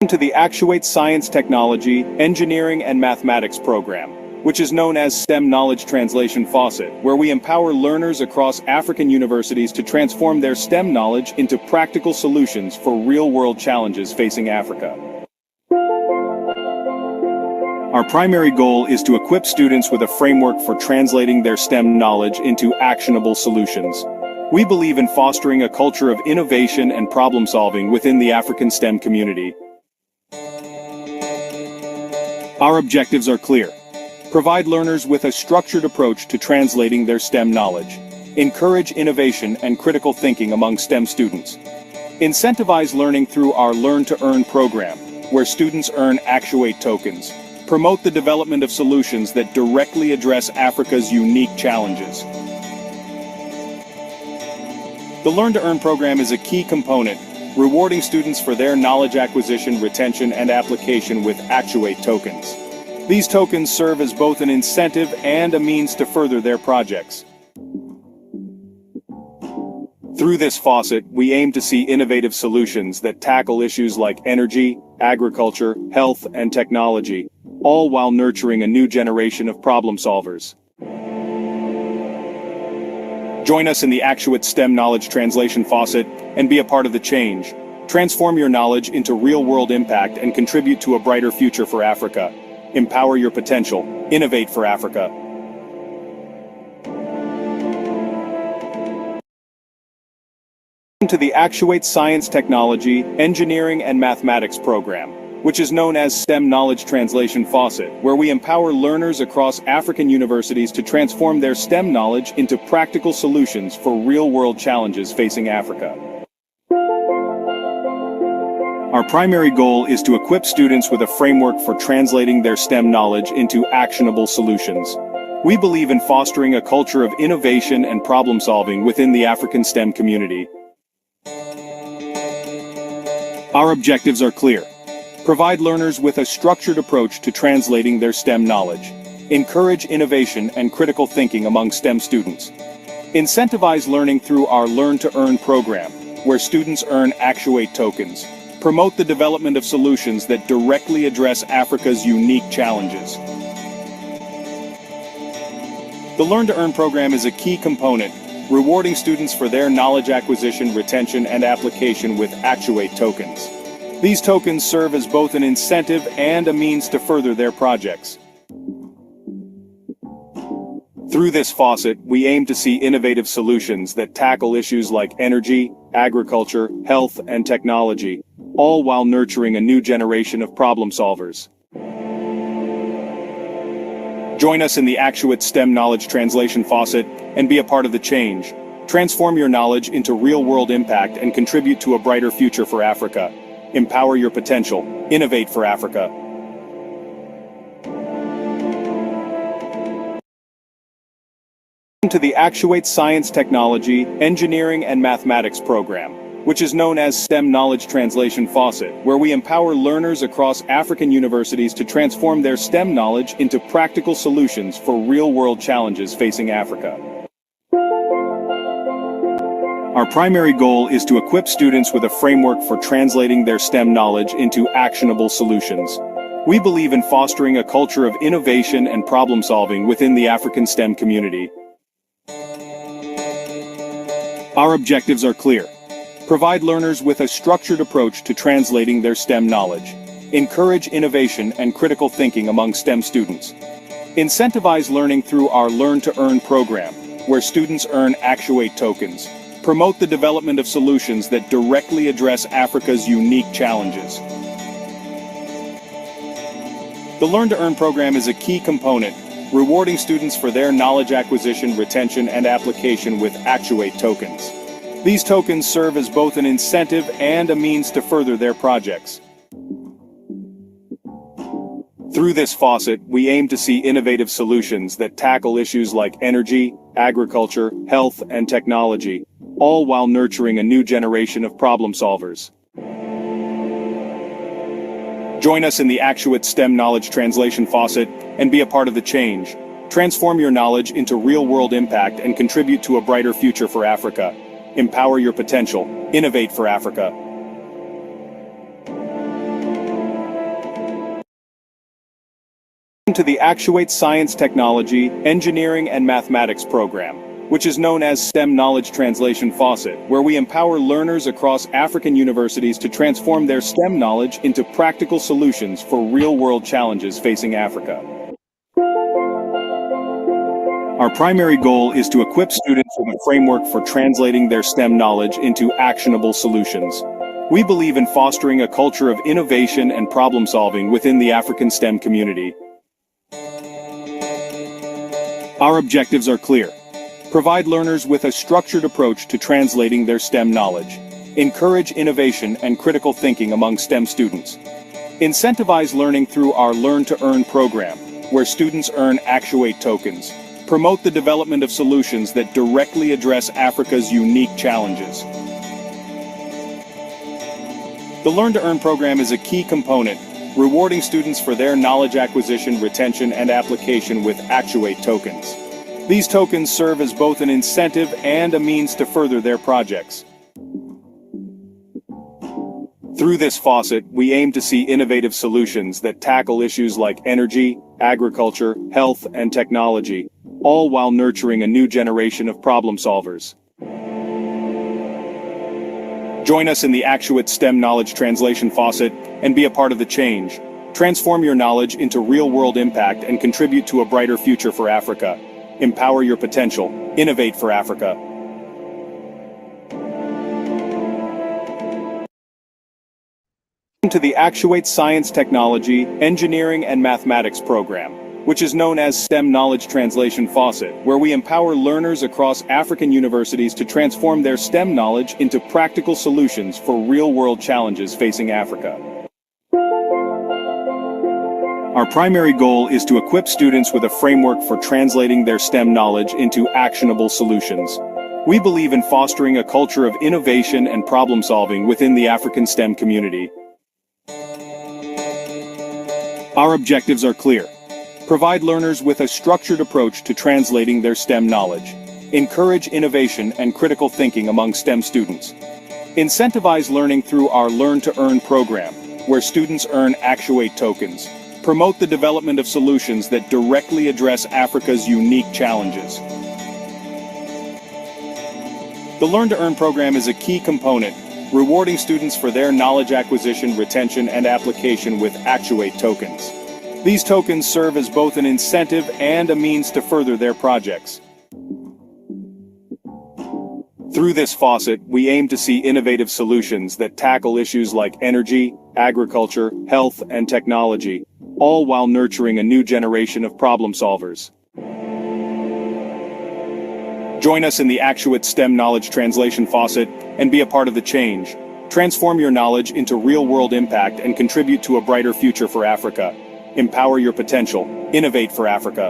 To the Actuate Science Technology, Engineering and Mathematics program, which is known as STEM Knowledge Translation Faucet, where we empower learners across African universities to transform their STEM knowledge into practical solutions for real-world challenges facing Africa. Our primary goal is to equip students with a framework for translating their STEM knowledge into actionable solutions. We believe in fostering a culture of innovation and problem-solving within the African STEM community. Our objectives are clear. Provide learners with a structured approach to translating their STEM knowledge. Encourage innovation and critical thinking among STEM students. Incentivize learning through our Learn to Earn program, where students earn Actuate tokens. Promote the development of solutions that directly address Africa's unique challenges. The Learn to Earn program is a key component, rewarding students for their knowledge acquisition, retention, and application with Actuate tokens. These tokens serve as both an incentive and a means to further their projects. Through this faucet, we aim to see innovative solutions that tackle issues like energy, agriculture, health, and technology, all while nurturing a new generation of problem solvers. Join us in the Actuate STEM Knowledge Translation Faucet and be a part of the change. Transform your knowledge into real-world impact and contribute to a brighter future for Africa. Empower your potential. Innovate for Africa. To the Actuate Science Technology, Engineering and Mathematics program, which is known as STEM Knowledge Translation Faucet, where we empower learners across African universities to transform their STEM knowledge into practical solutions for real-world challenges facing Africa. Our primary goal is to equip students with a framework for translating their STEM knowledge into actionable solutions. We believe in fostering a culture of innovation and problem-solving within the African STEM community. Our objectives are clear. Provide learners with a structured approach to translating their STEM knowledge. Encourage innovation and critical thinking among STEM students. Incentivize learning through our Learn to Earn program, where students earn Actuate tokens. Promote the development of solutions that directly address Africa's unique challenges. The Learn to Earn program is a key component, rewarding students for their knowledge acquisition, retention, and application with Actuate tokens. These tokens serve as both an incentive and a means to further their projects. Through this faucet, we aim to see innovative solutions that tackle issues like energy, agriculture, health, and technology, all while nurturing a new generation of problem solvers. Join us in the Actuate STEM Knowledge Translation Faucet and be a part of the change. Transform your knowledge into real-world impact and contribute to a brighter future for Africa. Empower your potential. Innovate for Africa. To the Actuate Science Technology, Engineering and Mathematics program, which is known as STEM Knowledge Translation Faucet, where we empower learners across African universities to transform their STEM knowledge into practical solutions for real-world challenges facing Africa. Our primary goal is to equip students with a framework for translating their STEM knowledge into actionable solutions. We believe in fostering a culture of innovation and problem-solving within the African STEM community. Our objectives are clear. Provide learners with a structured approach to translating their STEM knowledge. Encourage innovation and critical thinking among STEM students. Incentivize learning through our Learn to Earn program, where students earn Actuate tokens. Promote the development of solutions that directly address Africa's unique challenges. The Learn to Earn program is a key component, rewarding students for their knowledge acquisition, retention, and application with Actuate tokens. These tokens serve as both an incentive and a means to further their projects. Through this faucet, we aim to see innovative solutions that tackle issues like energy, agriculture, health, and technology, all while nurturing a new generation of problem solvers. Join us in the Actuate STEM Knowledge Translation Faucet and be a part of the change. Transform your knowledge into real-world impact and contribute to a brighter future for Africa. Empower your potential. Innovate for Africa. To the Actuate Science Technology, Engineering and Mathematics program, which is known as STEM Knowledge Translation Faucet, where we empower learners across African universities to transform their STEM knowledge into practical solutions for real-world challenges facing Africa. Our primary goal is to equip students with a framework for translating their STEM knowledge into actionable solutions. We believe in fostering a culture of innovation and problem-solving within the African STEM community. Our objectives are clear. Provide learners with a structured approach to translating their STEM knowledge. Encourage innovation and critical thinking among STEM students. Incentivize learning through our Learn to Earn program, where students earn Actuate tokens. Promote the development of solutions that directly address Africa's unique challenges. The Learn to Earn program is a key component, rewarding students for their knowledge acquisition, retention, and application with Actuate tokens. These tokens serve as both an incentive and a means to further their projects. Through this faucet, we aim to see innovative solutions that tackle issues like energy, agriculture, health, and technology, all while nurturing a new generation of problem solvers. Join us in the Actuate STEM Knowledge Translation Faucet and be a part of the change. Transform your knowledge into real-world impact and contribute to a brighter future for Africa. Empower your potential. Innovate for Africa. To the Actuate Science Technology, Engineering and Mathematics program, which is known as STEM Knowledge Translation Faucet, where we empower learners across African universities to transform their STEM knowledge into practical solutions for real-world challenges facing Africa. Our primary goal is to equip students with a framework for translating their STEM knowledge into actionable solutions. We believe in fostering a culture of innovation and problem-solving within the African STEM community. Our objectives are clear. Provide learners with a structured approach to translating their STEM knowledge. Encourage innovation and critical thinking among STEM students. Incentivize learning through our Learn to Earn program, where students earn Actuate tokens. Promote the development of solutions that directly address Africa's unique challenges. The Learn to Earn program is a key component, rewarding students for their knowledge acquisition, retention, and application with Actuate tokens. These tokens serve as both an incentive and a means to further their projects. Through this faucet, we aim to see innovative solutions that tackle issues like energy, agriculture, health, and technology, all while nurturing a new generation of problem solvers. Join us in the Actuate STEM Knowledge Translation Faucet and be a part of the change. Transform your knowledge into real-world impact and contribute to a brighter future for Africa. Empower your potential. Innovate for Africa.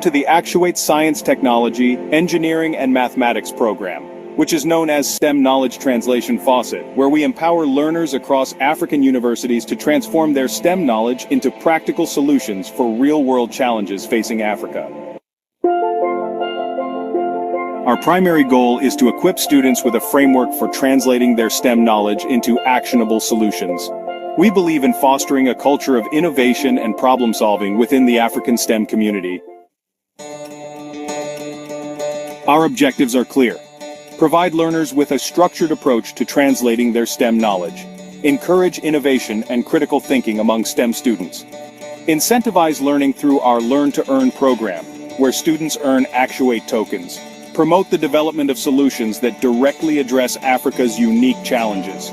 To the Actuate Science Technology, Engineering and Mathematics program, which is known as STEM Knowledge Translation Faucet, where we empower learners across African universities to transform their STEM knowledge into practical solutions for real-world challenges facing Africa. Our primary goal is to equip students with a framework for translating their STEM knowledge into actionable solutions. We believe in fostering a culture of innovation and problem-solving within the African STEM community. Our objectives are clear. Provide learners with a structured approach to translating their STEM knowledge. Encourage innovation and critical thinking among STEM students. Incentivize learning through our Learn to Earn program, where students earn Actuate tokens. Promote the development of solutions that directly address Africa's unique challenges.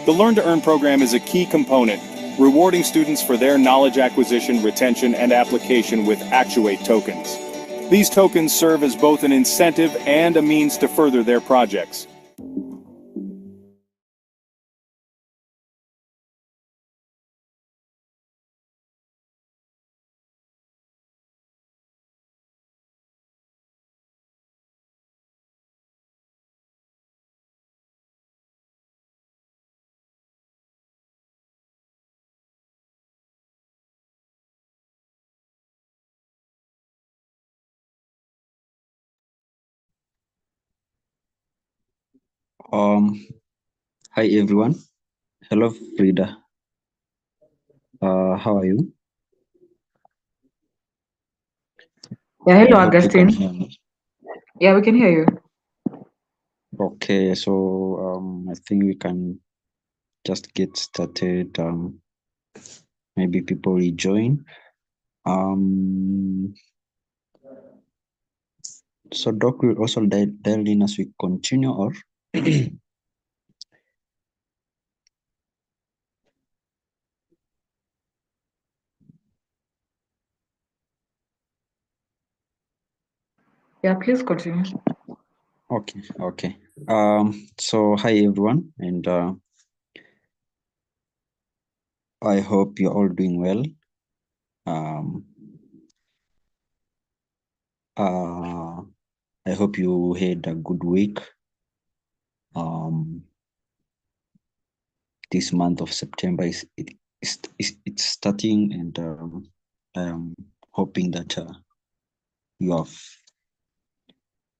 The Learn to Earn program is a key component, rewarding students for their knowledge acquisition, retention, and application with Actuate tokens. These tokens serve as both an incentive and a means to further their projects. Hi everyone. Hello Frida. How are you? Yeah, I hello, hope you can Augustine. hear me. Yeah, we can hear you. Okay, so I think we can just get started. Maybe people rejoin. Um, so Doc will also dial in as we continue, or Yeah, please continue. okay. So hi everyone, and I hope you're all doing well. Um, uh, I hope you had a good week. Um, this month of September it's starting, and I'm hoping that you have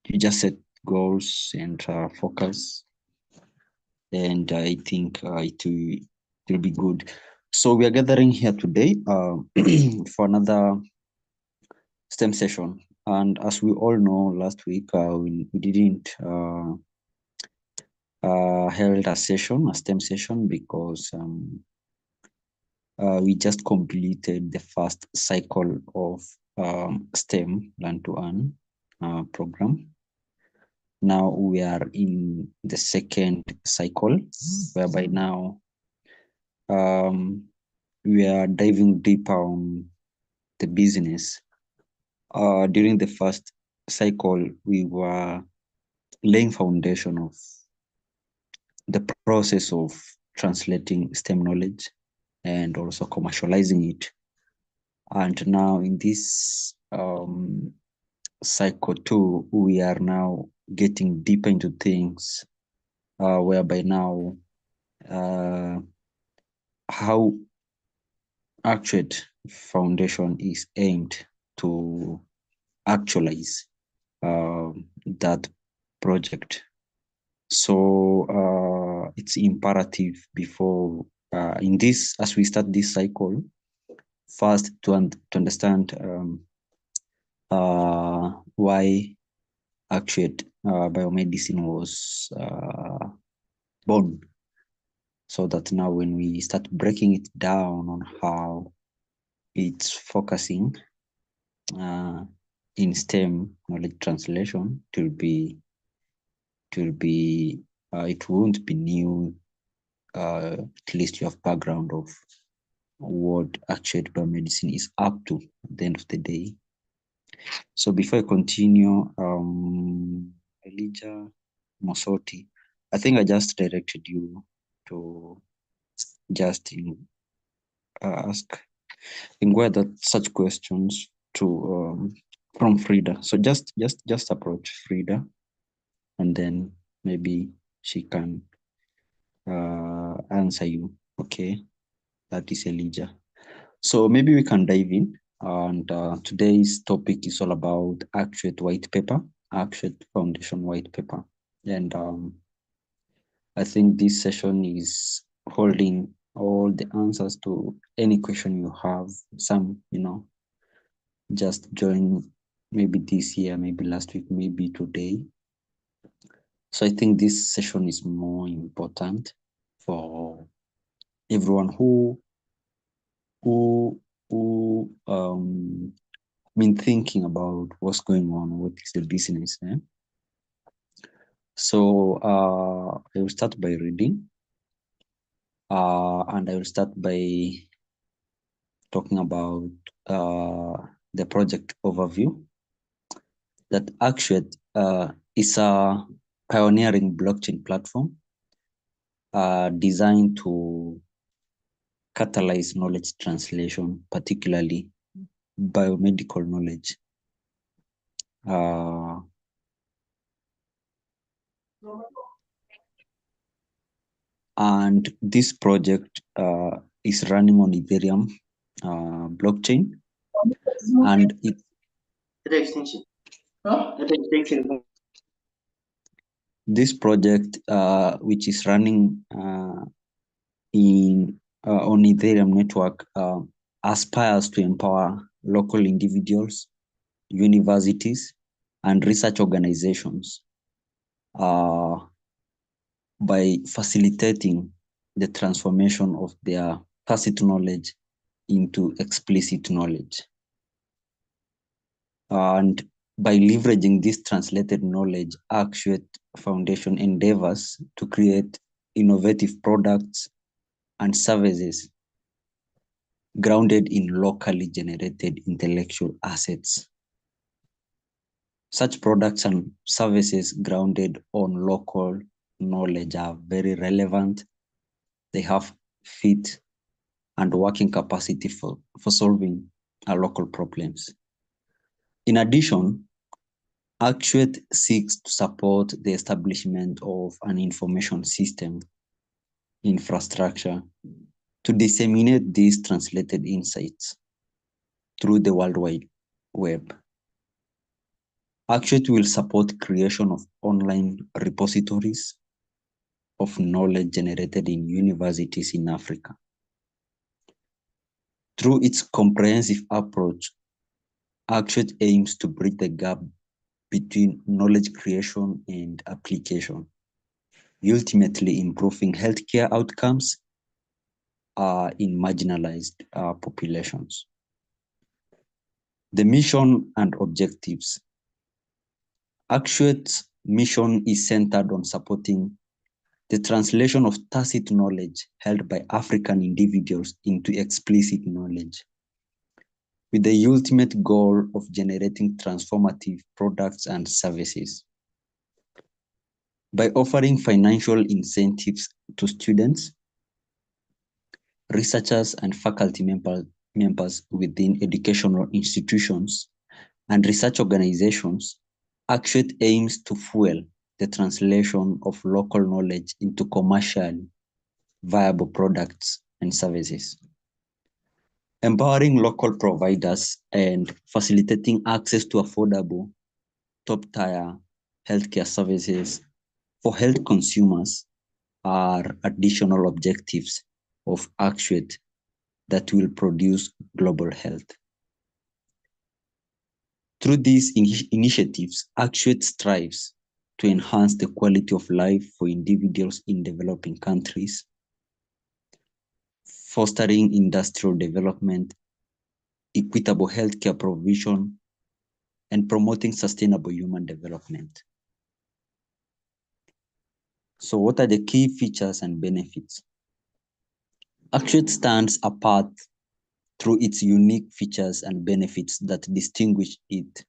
you just set goals and focus, and I think it will be good. So we are gathering here today for another STEM session, and as we all know, last week we didn't held a STEM session, because we just completed the first cycle of STEM Learn to Earn program. Now we are in the second cycle, whereby now we are diving deeper on the business. During the first cycle, we were laying foundation of the process of translating STEM knowledge and also commercializing it. And now in this cycle 2, we are now getting deeper into things, whereby now how Actuate Foundation is aimed to actualize that project. So it's imperative before in this, as we start this cycle, first to understand why Actuate biomedicine was born, so that now when we start breaking it down on how it's focusing in STEM knowledge translation, it won't be new. At least you have background of what Actuate biomedicine is up to at the end of the day. So before I continue, Elijah Mosoti, I think I just directed you to just ask inquire such questions to from Frida. So just approach Frida, and then maybe she can answer you. Okay, that is Elijah. So maybe we can dive in. And today's topic is all about Actuate white paper, Actuate Foundation white paper. And I think this session is holding all the answers to any question you have. Some, just join maybe this year, maybe last week, maybe today. So I think this session is more important for everyone who been thinking about what's going on, what is the business. So I will start by reading, and I will start by talking about the project overview. That Actuate is a pioneering blockchain platform designed to catalyze knowledge translation, particularly biomedical knowledge. And this project is running on Ethereum blockchain, and This project, which is running on Ethereum network, aspires to empower local individuals, universities, and research organizations by facilitating the transformation of their tacit knowledge into explicit knowledge. And by leveraging this translated knowledge, Actuate Foundation endeavors to create innovative products and services grounded in locally generated intellectual assets. Such products and services grounded on local knowledge are very relevant. They have fit and working capacity for solving our local problems. In addition, Actuate seeks to support the establishment of an information system infrastructure to disseminate these translated insights through the World Wide Web. Actuate will support creation of online repositories of knowledge generated in universities in Africa. Through its comprehensive approach, Actuate aims to bridge the gap between knowledge creation and application, ultimately improving healthcare outcomes in marginalized populations. The mission and objectives. Actuate's mission is centered on supporting the translation of tacit knowledge held by African individuals into explicit knowledge, with the ultimate goal of generating transformative products and services. By offering financial incentives to students, researchers, and faculty members within educational institutions and research organizations, Actuate aims to fuel the translation of local knowledge into commercially viable products and services, empowering local providers and facilitating access to affordable, top-tier healthcare services for health consumers are additional objectives of Actuate that will produce global health. Through these initiatives, Actuate strives to enhance the quality of life for individuals in developing countries, fostering industrial development, equitable healthcare provision, and promoting sustainable human development. So what are the key features and benefits? Actuate stands apart through its unique features and benefits that distinguish it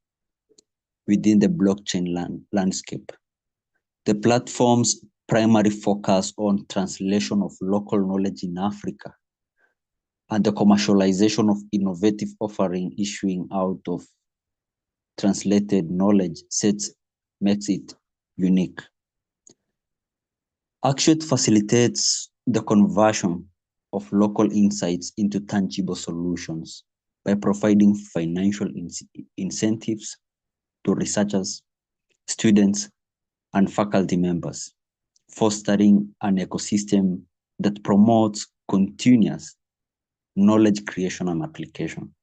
within the blockchain landscape. The platform's primary focus on translation of local knowledge in Africa and the commercialization of innovative offering issuing out of translated knowledge makes it unique. Actuate facilitates the conversion of local insights into tangible solutions by providing financial incentives to researchers, students, and faculty members, fostering an ecosystem that promotes continuous knowledge creation and application.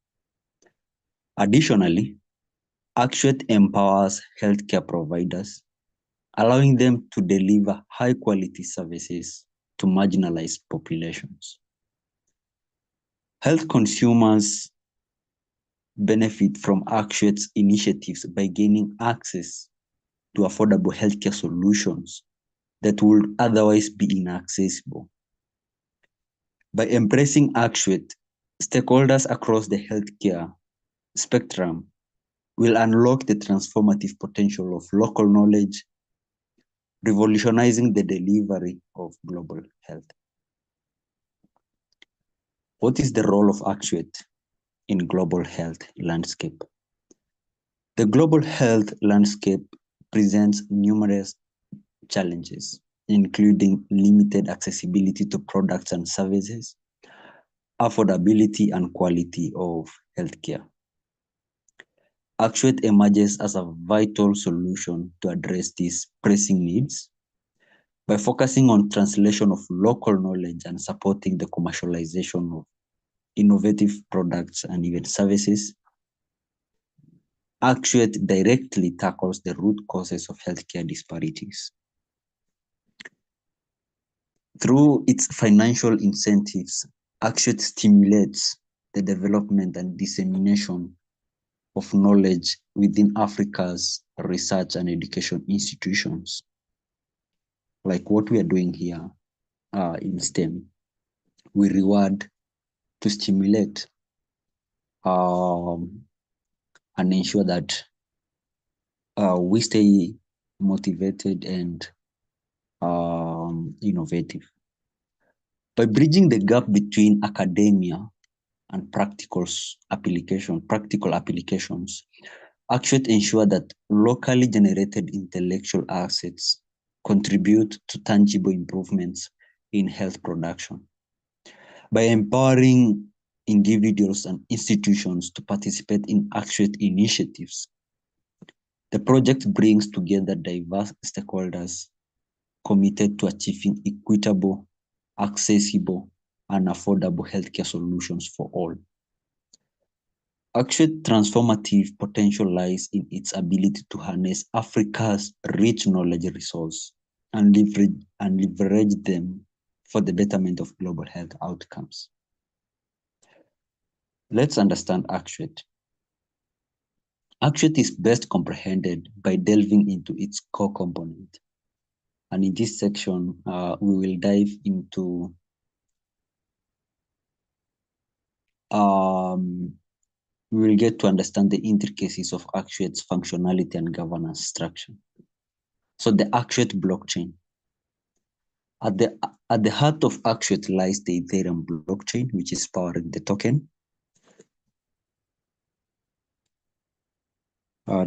Additionally, Actuate empowers healthcare providers, allowing them to deliver high-quality services to marginalized populations. Health consumers benefit from Actuate's initiatives by gaining access to affordable healthcare solutions that would otherwise be inaccessible. By embracing Actuate, stakeholders across the healthcare spectrum will unlock the transformative potential of local knowledge, revolutionizing the delivery of global health. What is the role of Actuate in global health landscape? The global health landscape presents numerous challenges, including limited accessibility to products and services, affordability and quality of healthcare. Actuate emerges as a vital solution to address these pressing needs by focusing on translation of local knowledge and supporting the commercialization of innovative products and even services. Actuate directly tackles the root causes of healthcare disparities. Through its financial incentives, Actuate stimulates the development and dissemination of knowledge within Africa's research and education institutions, like what we are doing here in STEM. We reward to stimulate and ensure that we stay motivated and innovative. By bridging the gap between academia and practical applications, Actuate ensure that locally generated intellectual assets contribute to tangible improvements in health production. By empowering individuals and institutions to participate in Actuate initiatives, the project brings together diverse stakeholders committed to achieving equitable, accessible, and affordable healthcare solutions for all. Actuate transformative potential lies in its ability to harness Africa's rich knowledge resource and leverage them for the betterment of global health outcomes. Let's understand Actuate. Actuate is best comprehended by delving into its core component. And in this section, we will dive into we will get to understand the intricacies of Actuate's functionality and governance structure. So the Actuate blockchain. At the heart of Actuate lies the Ethereum blockchain, which is powering the token.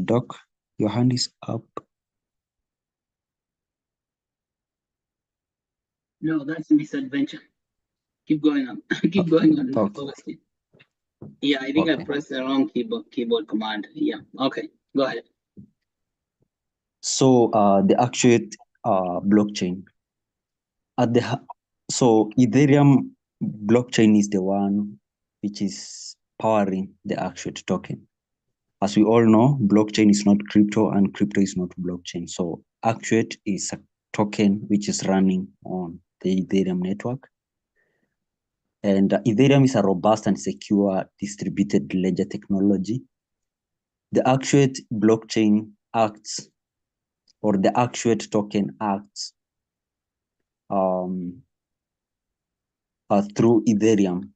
Doc, your hand is up. No, that's a misadventure. Keep going on. Keep going on. Okay. Yeah, I think Okay. I pressed the wrong keyboard command. Yeah. Okay. Go ahead. So the Actuate blockchain. So Ethereum blockchain is the one which is powering the Actuate token. As we all know, blockchain is not crypto and crypto is not blockchain. So Actuate is a token which is running on the Ethereum network. And Ethereum is a robust and secure distributed ledger technology. The Actuate blockchain acts, or the Actuate token acts through Ethereum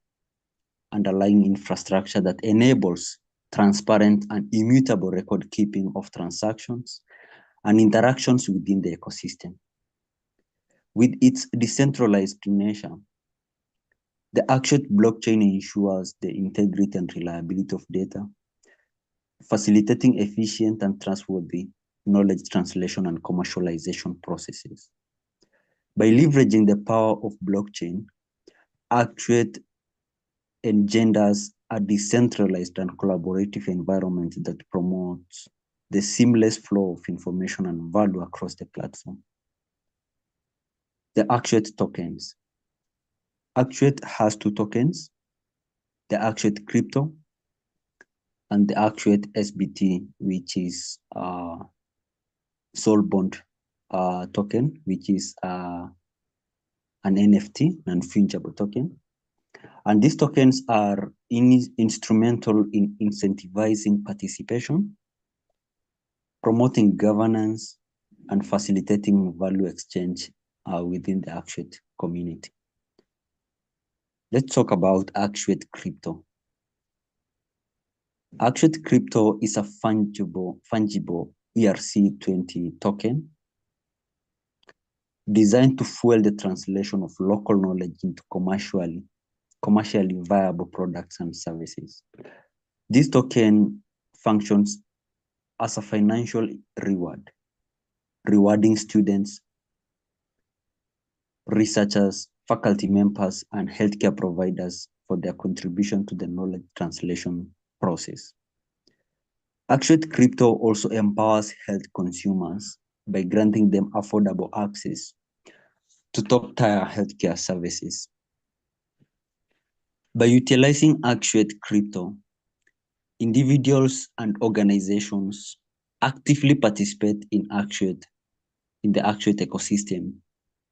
underlying infrastructure that enables transparent and immutable record keeping of transactions and interactions within the ecosystem. With its decentralized nature, the Actuate blockchain ensures the integrity and reliability of data, facilitating efficient and trustworthy knowledge translation and commercialization processes. By leveraging the power of blockchain, Actuate engenders a decentralized and collaborative environment that promotes the seamless flow of information and value across the platform. The Actuate tokens. Actuate has two tokens, the Actuate crypto and the Actuate SBT, which is soul bond token, which is an NFT, non-fungible token. And these tokens are instrumental in incentivizing participation, promoting governance, and facilitating value exchange within the Actuate community. Let's talk about Actuate crypto. Actuate crypto is a fungible ERC20 token designed to fuel the translation of local knowledge into commercially viable products and services. This token functions as a financial reward, rewarding students, researchers, faculty members, and healthcare providers for their contribution to the knowledge translation process. Actuate Crypto also empowers health consumers by granting them affordable access to top-tier healthcare services. By utilizing Actuate Crypto, individuals and organizations actively participate in the Actuate ecosystem,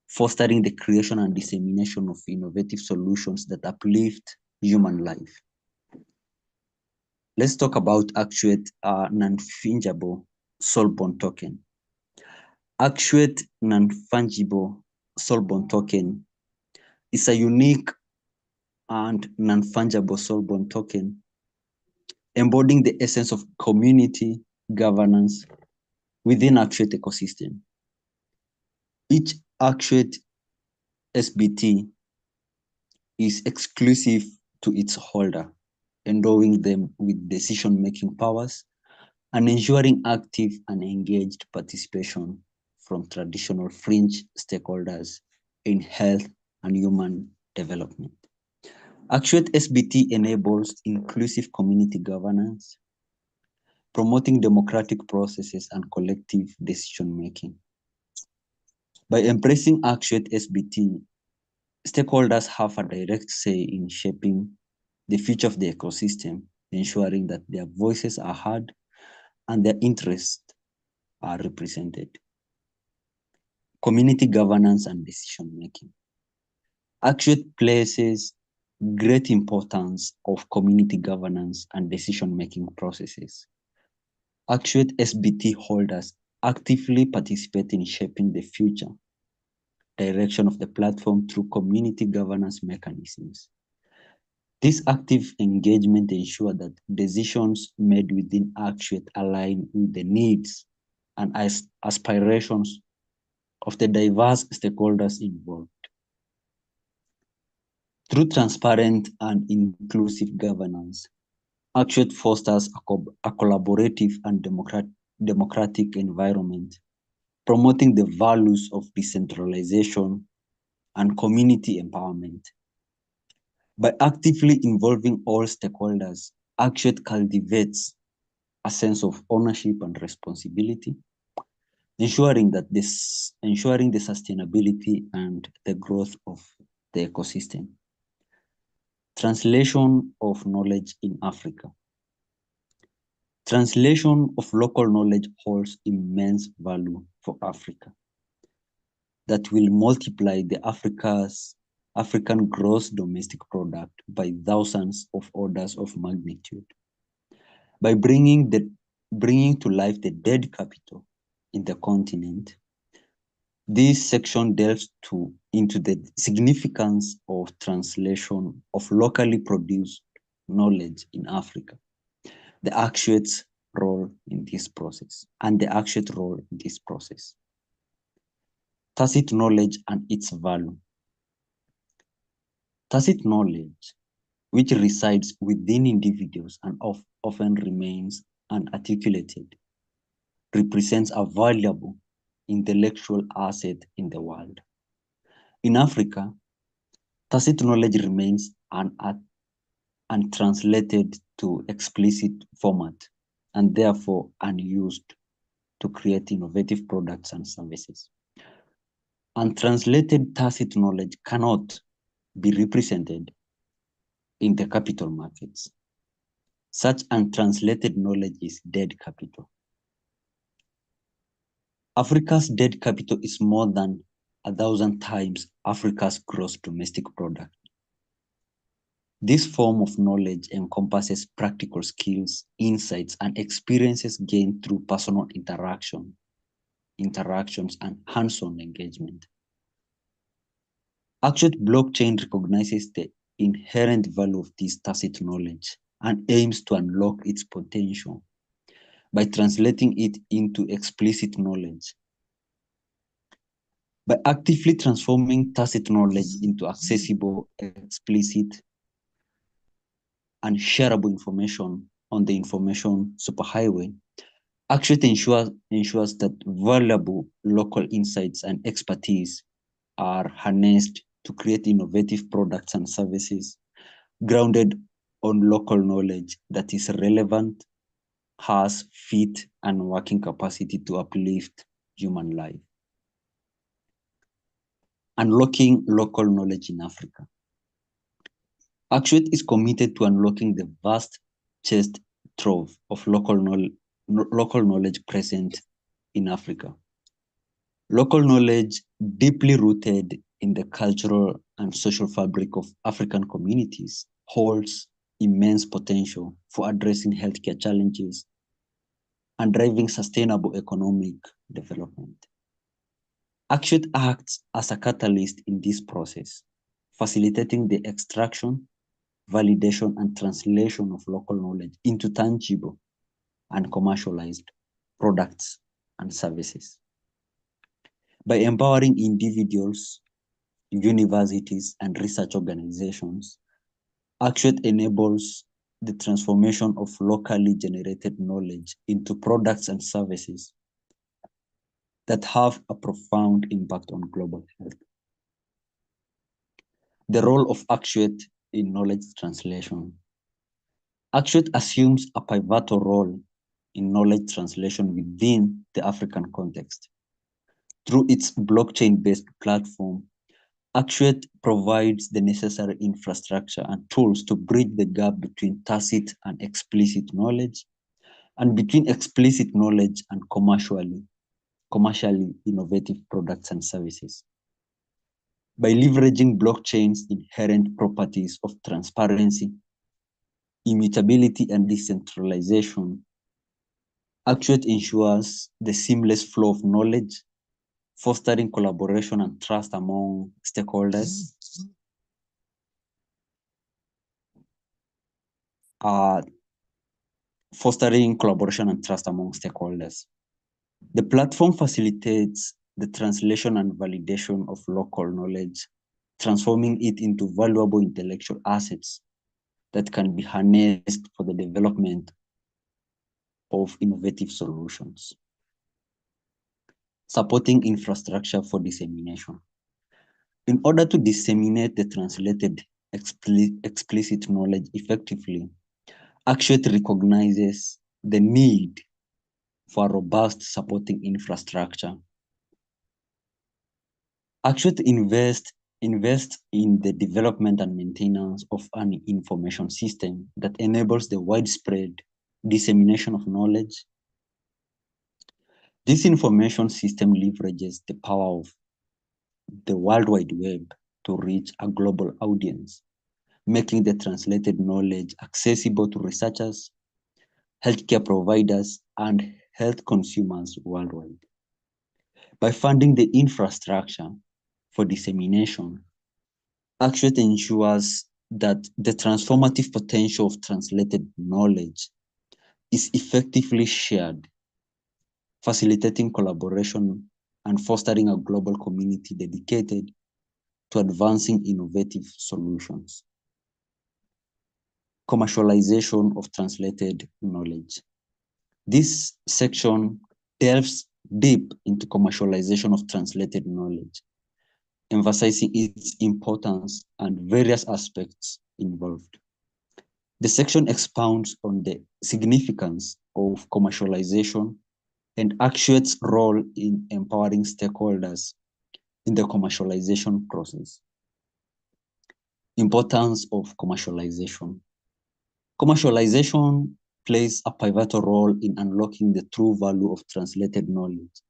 fostering the creation and dissemination of innovative solutions that uplift human life. Let's talk about Actuate non-fungible soul-born token. Actuate non-fungible soul-born token is a unique and non-fungible soul-born token embodying the essence of community governance within Actuate ecosystem. Each Actuate SBT is exclusive to its holder, endowing them with decision-making powers and ensuring active and engaged participation from traditional fringe stakeholders in health and human development. Actuate SBT enables inclusive community governance, promoting democratic processes and collective decision-making. By embracing Actuate SBT, stakeholders have a direct say in shaping the future of the ecosystem, ensuring that their voices are heard and their interests are represented. Community governance and decision-making. Actuate places great importance of community governance and decision-making processes. Actuate SBT holders actively participate in shaping the future direction of the platform through community governance mechanisms. This active engagement ensures that decisions made within Actuate align with the needs and aspirations of the diverse stakeholders involved. Through transparent and inclusive governance, Actuate fosters a collaborative and democratic environment, promoting the values of decentralization and community empowerment. By actively involving all stakeholders, Actuate cultivates a sense of ownership and responsibility, ensuring the sustainability and the growth of the ecosystem. Translation of knowledge in Africa. Translation of local knowledge holds immense value for Africa that will multiply the African gross domestic product by thousands of orders of magnitude. By bringing to life the dead capital in the continent, this section delves into the significance of translation of locally produced knowledge in Africa, the Actuate's role in this process, and the Actuate role in this process. Tacit knowledge and its value. Tacit knowledge, which resides within individuals and often remains unarticulated, represents a valuable intellectual asset in the world. In Africa, tacit knowledge remains untranslated to explicit format and therefore unused to create innovative products and services. Untranslated tacit knowledge cannot be represented in the capital markets. Such untranslated knowledge is dead capital. Africa's dead capital is more than 1,000 times Africa's gross domestic product. This form of knowledge encompasses practical skills, insights, and experiences gained through personal interactions, and hands-on engagement. Actuate blockchain recognizes the inherent value of this tacit knowledge and aims to unlock its potential by translating it into explicit knowledge. By actively transforming tacit knowledge into accessible, explicit, and shareable information on the information superhighway, Actuate ensures that valuable local insights and expertise are harnessed to create innovative products and services grounded on local knowledge that is relevant has fit and working capacity to uplift human life. Unlocking local knowledge in Africa. Actuate is committed to unlocking the vast chest trove of local knowledge present in Africa. Local knowledge deeply rooted in the cultural and social fabric of African communities holds immense potential for addressing healthcare challenges and driving sustainable economic development. Actuate acts as a catalyst in this process, facilitating the extraction, validation, and translation of local knowledge into tangible and commercialized products and services. By empowering individuals, universities, and research organizations, Actuate enables the transformation of locally generated knowledge into products and services that have a profound impact on global health. The role of Actuate in knowledge translation. Actuate assumes a pivotal role in knowledge translation within the African context. Through its blockchain-based platform, Actuate provides the necessary infrastructure and tools to bridge the gap between tacit and explicit knowledge, and between explicit knowledge and commercially innovative products and services. By leveraging blockchain's inherent properties of transparency, immutability, and decentralization, Actuate ensures the seamless flow of knowledge, fostering collaboration and trust among stakeholders. Fostering collaboration and trust among stakeholders. The platform facilitates the translation and validation of local knowledge, transforming it into valuable intellectual assets that can be harnessed for the development of innovative solutions. Supporting infrastructure for dissemination. In order to disseminate the translated explicit knowledge effectively, Actuate recognizes the need for a robust supporting infrastructure. Actuate invest in the development and maintenance of an information system that enables the widespread dissemination of knowledge. This information system leverages the power of the World Wide Web to reach a global audience, making the translated knowledge accessible to researchers, healthcare providers, and health consumers worldwide. By funding the infrastructure for dissemination, Actuate ensures that the transformative potential of translated knowledge is effectively shared, facilitating collaboration and fostering a global community dedicated to advancing innovative solutions. Commercialization of translated knowledge. This section delves deep into commercialization of translated knowledge, emphasizing its importance and various aspects involved. The section expounds on the significance of commercialization and Actuate's role in empowering stakeholders in the commercialization process. Importance of commercialization. Commercialization plays a pivotal role in unlocking the true value of translated knowledge.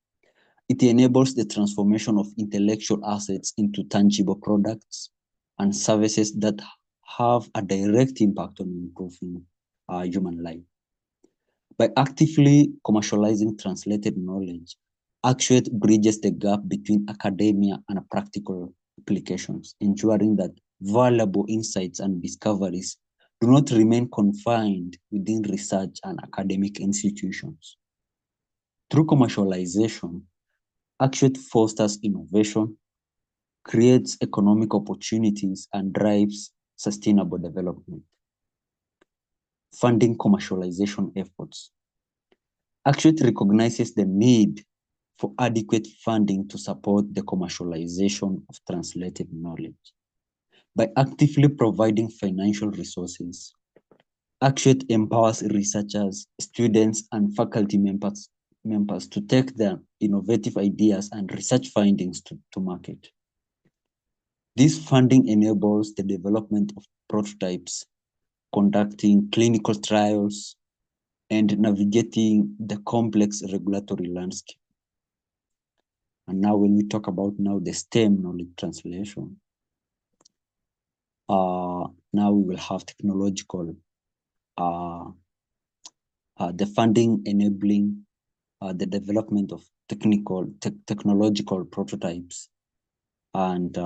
It enables the transformation of intellectual assets into tangible products and services that have a direct impact on improving human life. By actively commercializing translated knowledge, Actuate bridges the gap between academia and practical applications, ensuring that valuable insights and discoveries do not remain confined within research and academic institutions. Through commercialization, Actuate fosters innovation, creates economic opportunities, and drives sustainable development. Funding commercialization efforts. Actuate recognizes the need for adequate funding to support the commercialization of translated knowledge. By actively providing financial resources, Actuate empowers researchers, students, and faculty members to take their innovative ideas and research findings to market. This funding enables the development of prototypes, conducting clinical trials, and navigating the complex regulatory landscape. And now when we talk about now the STEM knowledge translation, now we will have technological, the funding enabling the development of technological prototypes, and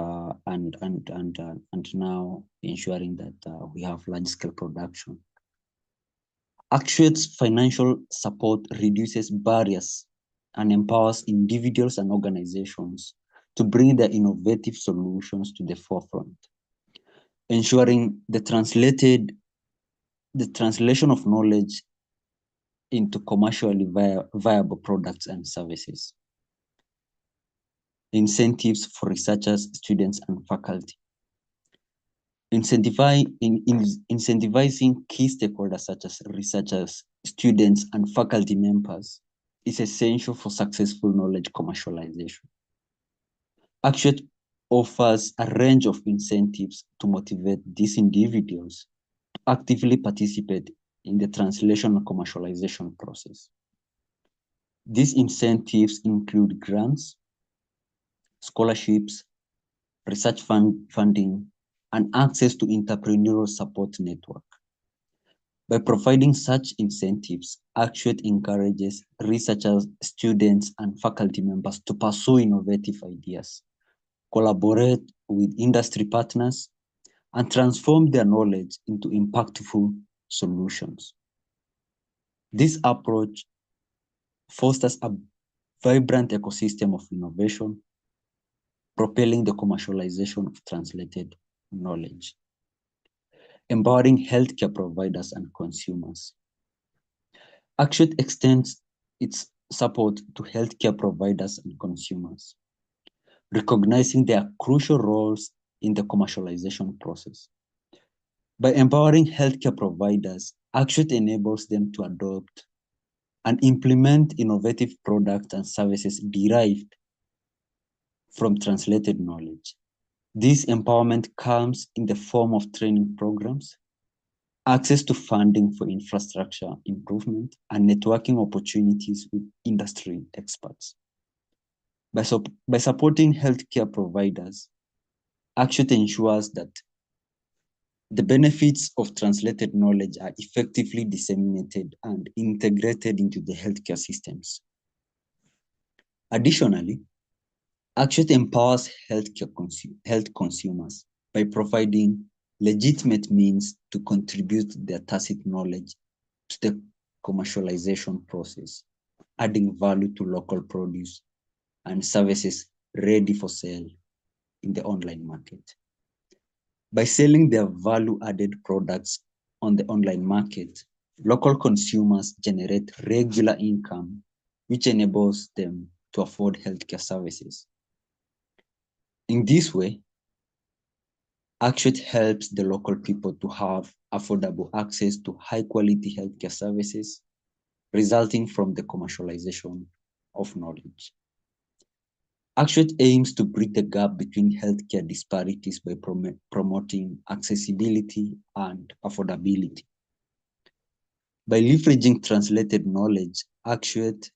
now ensuring that we have large-scale production. Actuate's financial support reduces barriers and empowers individuals and organizations to bring their innovative solutions to the forefront, ensuring the translation of knowledge into commercially viable products and services. Incentives for researchers, students, and faculty. Incentivizing key stakeholders such as researchers, students, and faculty members is essential for successful knowledge commercialization. Actuate offers a range of incentives to motivate these individuals to actively participate in the translation and commercialization process. These incentives include grants, scholarships, research funding, and access to entrepreneurial support network. By providing such incentives, Actuate encourages researchers, students, and faculty members to pursue innovative ideas, collaborate with industry partners, and transform their knowledge into impactful solutions. This approach fosters a vibrant ecosystem of innovation, propelling the commercialization of translated knowledge, empowering healthcare providers and consumers. Actuate extends its support to healthcare providers and consumers, recognizing their crucial roles in the commercialization process. By empowering healthcare providers, Actuate enables them to adopt and implement innovative products and services derived from translated knowledge. This empowerment comes in the form of training programs, access to funding for infrastructure improvement, and networking opportunities with industry experts. By supporting healthcare providers, Actuate ensures that the benefits of translated knowledge are effectively disseminated and integrated into the healthcare systems. Additionally, Actuate empowers health consumers by providing legitimate means to contribute their tacit knowledge to the commercialization process, adding value to local produce and services ready for sale in the online market. By selling their value-added products on the online market, local consumers generate regular income, which enables them to afford healthcare services. In this way, Actuate helps the local people to have affordable access to high-quality healthcare services, resulting from the commercialization of knowledge. Actuate aims to bridge the gap between healthcare disparities by promoting accessibility and affordability. By leveraging translated knowledge, Actuate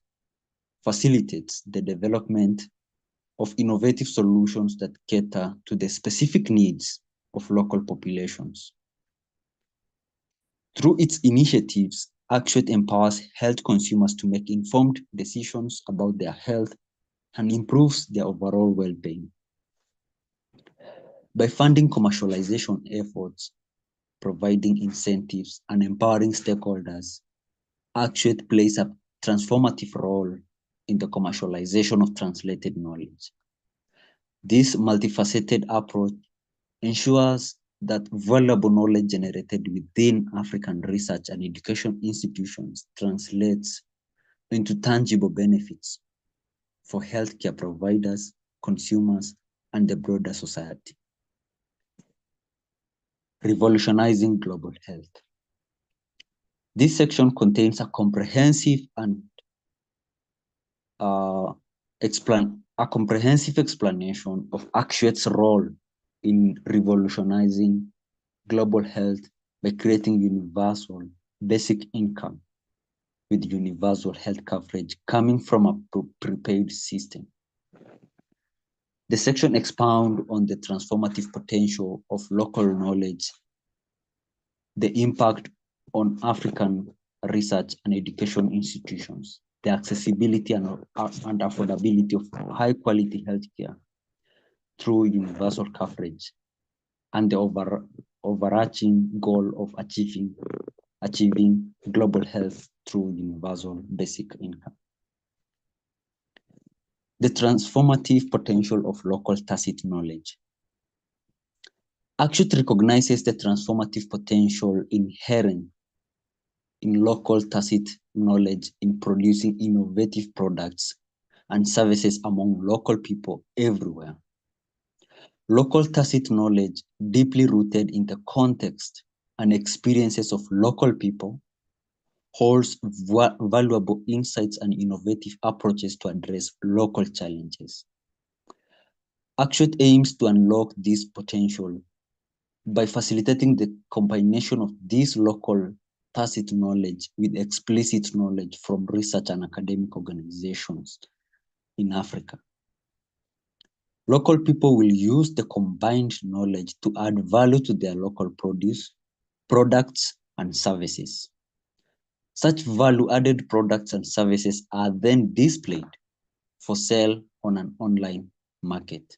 facilitates the development of innovative solutions that cater to the specific needs of local populations. Through its initiatives, Actuate empowers health consumers to make informed decisions about their health and improves their overall well-being. By funding commercialization efforts, providing incentives, and empowering stakeholders, Actuate plays a transformative role in the commercialization of translated knowledge. This multifaceted approach ensures that valuable knowledge generated within African research and education institutions translates into tangible benefits for healthcare providers, consumers, and the broader society. Revolutionizing global health. This section contains a comprehensive and explanation of Actuate's role in revolutionizing global health by creating universal basic income with universal health coverage coming from a prepaid system. The section expounds on the transformative potential of local knowledge, the impact on African research and education institutions, the accessibility and affordability of high-quality healthcare through universal coverage, and the overarching goal of achieving global health through universal basic income. The transformative potential of local tacit knowledge. Actuate recognizes the transformative potential inherent in local tacit knowledge in producing innovative products and services among local people everywhere. Local tacit knowledge, deeply rooted in the context and experiences of local people, holds valuable insights and innovative approaches to address local challenges. Actuate aims to unlock this potential by facilitating the combination of this local tacit knowledge with explicit knowledge from research and academic organizations in Africa. Local people will use the combined knowledge to add value to their local produce, products, and services. Such value-added products and services are then displayed for sale on an online market.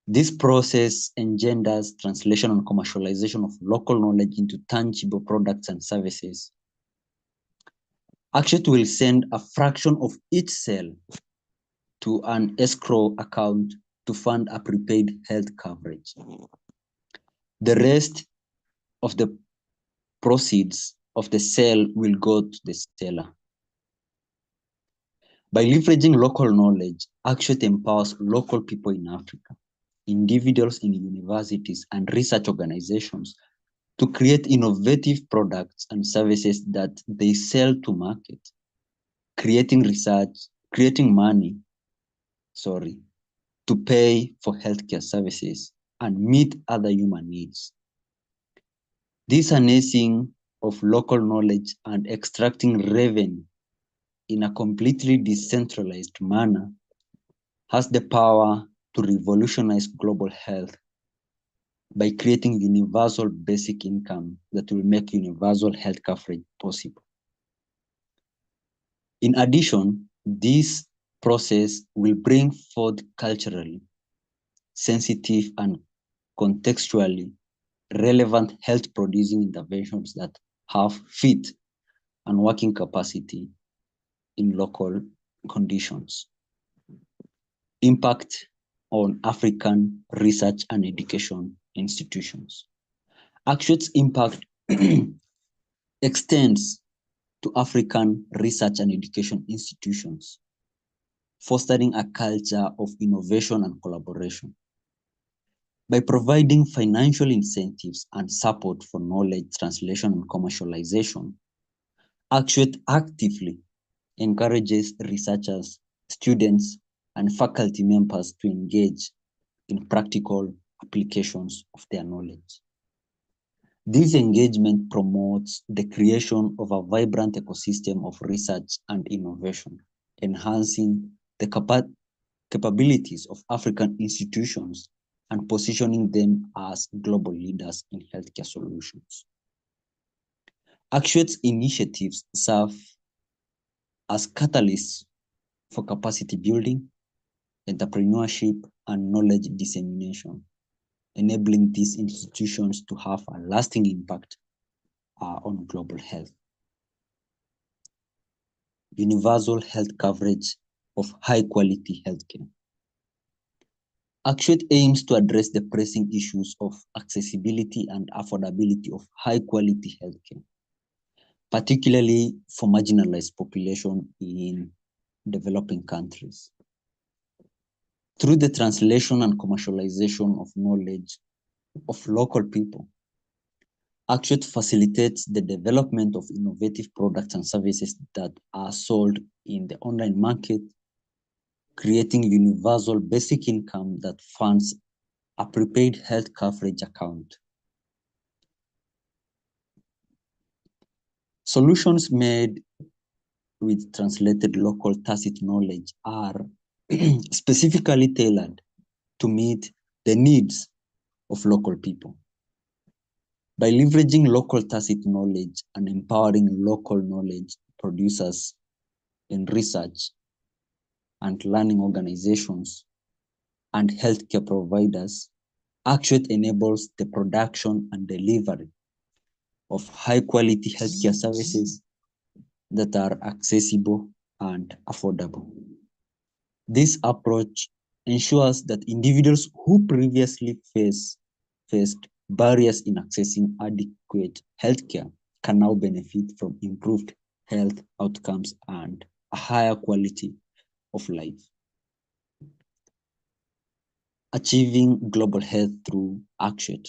This process engenders translation and commercialization of local knowledge into tangible products and services. Actuate will send a fraction of each sale to an escrow account to fund a prepaid health coverage. The rest of the proceeds of the sale will go to the seller. By leveraging local knowledge, Actuate empowers local people in Africa, individuals in universities and research organizations to create innovative products and services that they sell to market, creating money, to pay for healthcare services and meet other human needs. This harnessing of local knowledge and extracting revenue in a completely decentralized manner has the power to revolutionize global health by creating universal basic income that will make universal health coverage possible. In addition, this process will bring forth culturally sensitive and contextually relevant health producing interventions that have fit and working capacity in local conditions. Impact on African research and education institutions. Actuate's impact extends to African research and education institutions, fostering a culture of innovation and collaboration. By providing financial incentives and support for knowledge translation and commercialization, Actuate actively encourages researchers, students, and faculty members to engage in practical applications of their knowledge. This engagement promotes the creation of a vibrant ecosystem of research and innovation, enhancing the capabilities of African institutions and positioning them as global leaders in healthcare solutions. Actuate's initiatives serve as catalysts for capacity building, entrepreneurship, and knowledge dissemination, enabling these institutions to have a lasting impact on global health. Universal health coverage of high-quality healthcare. Actuate aims to address the pressing issues of accessibility and affordability of high-quality healthcare, particularly for marginalized population in developing countries. Through the translation and commercialization of knowledge of local people, Actuate facilitates the development of innovative products and services that are sold in the online market, creating universal basic income that funds a prepaid health coverage account. Solutions made with translated local tacit knowledge are specifically tailored to meet the needs of local people. By leveraging local tacit knowledge and empowering local knowledge producers in research and learning organizations and healthcare providers, Actuate enables the production and delivery of high-quality healthcare services that are accessible and affordable. This approach ensures that individuals who previously faced barriers in accessing adequate healthcare can now benefit from improved health outcomes and a higher quality of life. Achieving global health through Actuate.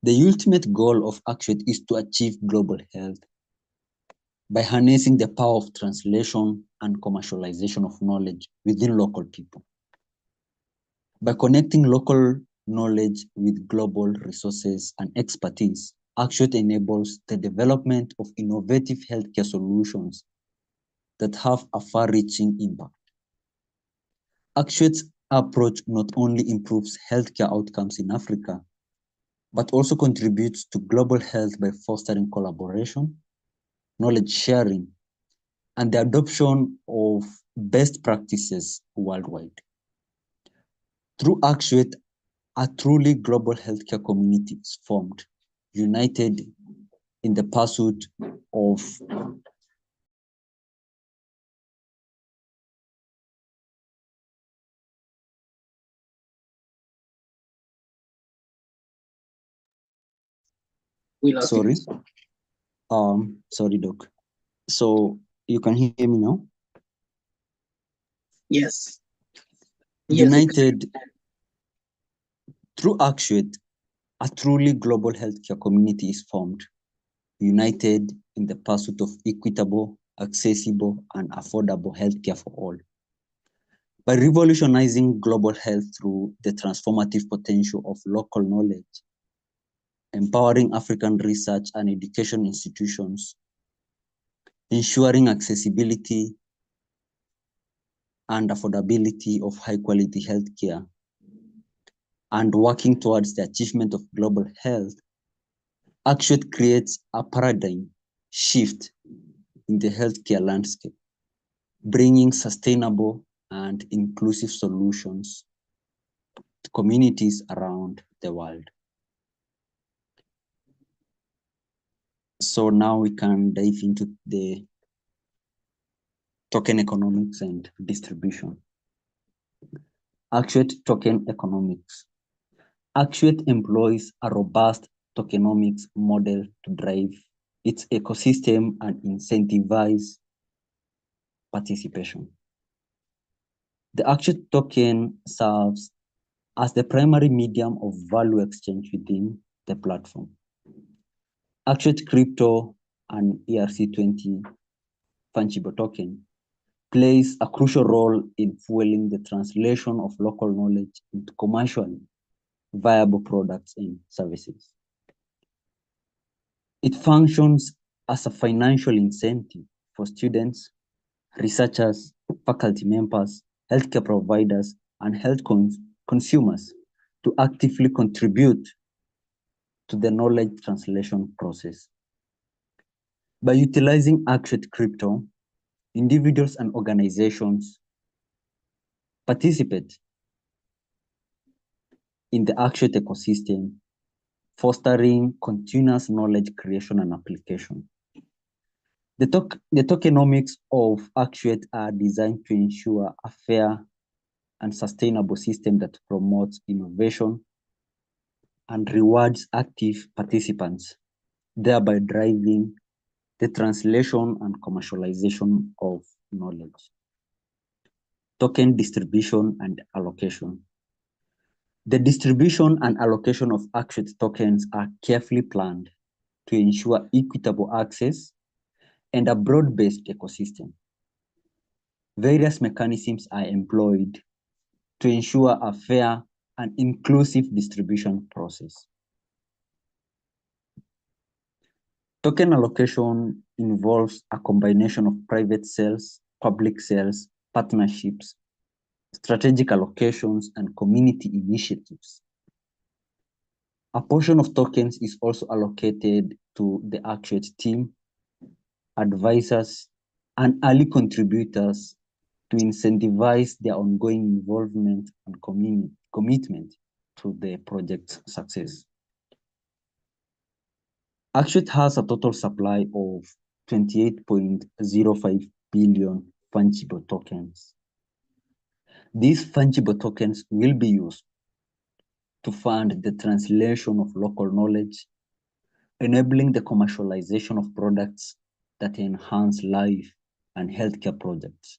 The ultimate goal of Actuate is to achieve global health by harnessing the power of translation and commercialization of knowledge within local people. By connecting local knowledge with global resources and expertise, Actuate enables the development of innovative healthcare solutions that have a far-reaching impact. Actuate's approach not only improves healthcare outcomes in Africa, but also contributes to global health by fostering collaboration, knowledge sharing, and the adoption of best practices worldwide. Through Actuate, a truly global healthcare community is formed, united in the pursuit of We lost you. sorry, Doc. So you can hear me now? Yes. United through Actuate, a truly global healthcare community is formed, united in the pursuit of equitable, accessible, and affordable healthcare for all. By revolutionizing global health through the transformative potential of local knowledge, empowering African research and education institutions, ensuring accessibility and affordability of high-quality healthcare, and working towards the achievement of global health, Actuate creates a paradigm shift in the healthcare landscape, bringing sustainable and inclusive solutions to communities around the world. So now we can dive into the token economics and distribution. Actuate token economics. Actuate employs a robust tokenomics model to drive its ecosystem and incentivize participation. The Actuate token serves as the primary medium of value exchange within the platform. Actuate Crypto and ERC20 fungible token plays a crucial role in fueling the translation of local knowledge into commercially viable products and services. It functions as a financial incentive for students, researchers, faculty members, healthcare providers, and health consumers to actively contribute to the knowledge translation process. By utilizing Actuate Crypto, individuals and organizations participate in the Actuate ecosystem, fostering continuous knowledge creation and application. The tokenomics of Actuate are designed to ensure a fair and sustainable system that promotes innovation and rewards active participants, thereby driving the translation and commercialization of knowledge. Token distribution and allocation. The distribution and allocation of Actuate tokens are carefully planned to ensure equitable access and a broad-based ecosystem. Various mechanisms are employed to ensure a fair and inclusive distribution process. Token allocation involves a combination of private sales, public sales, partnerships, strategic allocations, and community initiatives. A portion of tokens is also allocated to the Actuate team, advisors, and early contributors to incentivize their ongoing involvement and commitment to the project's success. Actuate has a total supply of 28.05 billion fungible tokens. These fungible tokens will be used to fund the translation of local knowledge, enabling the commercialization of products that enhance life and healthcare projects,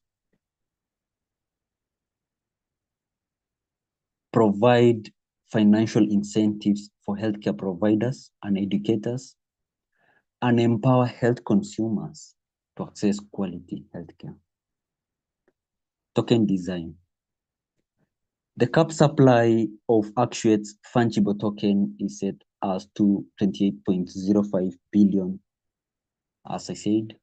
provide financial incentives for healthcare providers and educators, and empower health consumers to access quality healthcare. Token design. The cap supply of Actuate's fungible token is set as to 28.05 billion. As I said,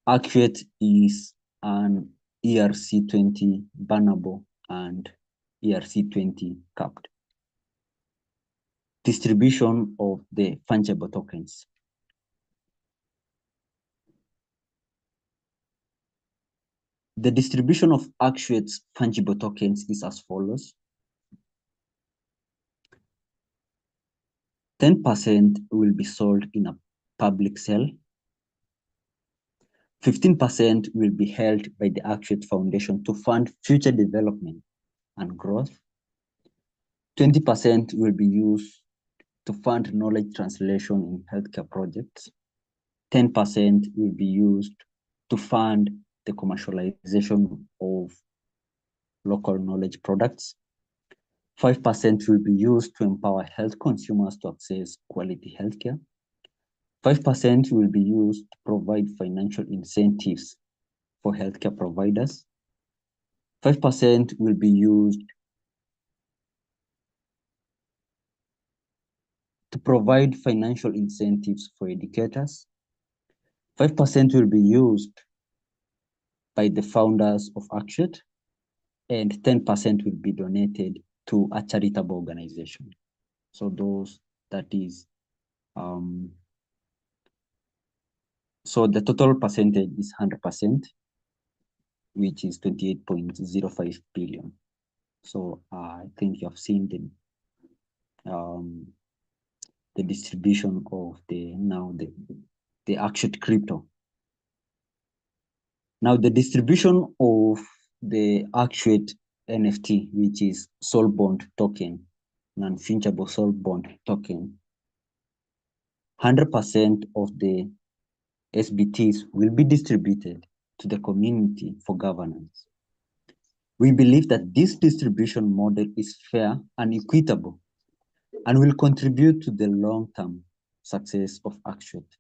Actuate is an ERC20 bannable and ERC20 capped. Distribution of the fungible tokens. The distribution of Actuate's fungible tokens is as follows. 10% will be sold in a public sale. 15% will be held by the Actuate Foundation to fund future development and growth. 20% will be used to fund knowledge translation in healthcare projects. 10% will be used to fund the commercialization of local knowledge products. 5% will be used to empower health consumers to access quality healthcare. 5% will be used to provide financial incentives for healthcare providers. 5% will be used to provide financial incentives for educators. 5% will be used by the founders of Actuate, and 10% will be donated to a charitable organization. So that is, so the total percentage is 100%, which is 28.05 billion. So I think you have seen the distribution of the Actuate crypto. Now the distribution of the Actuate NFT, which is soul bond token, non-fungible soul bond token, 100% of the SBTs will be distributed to the community for governance. We believe that this distribution model is fair and equitable and will contribute to the long-term success of Actuate.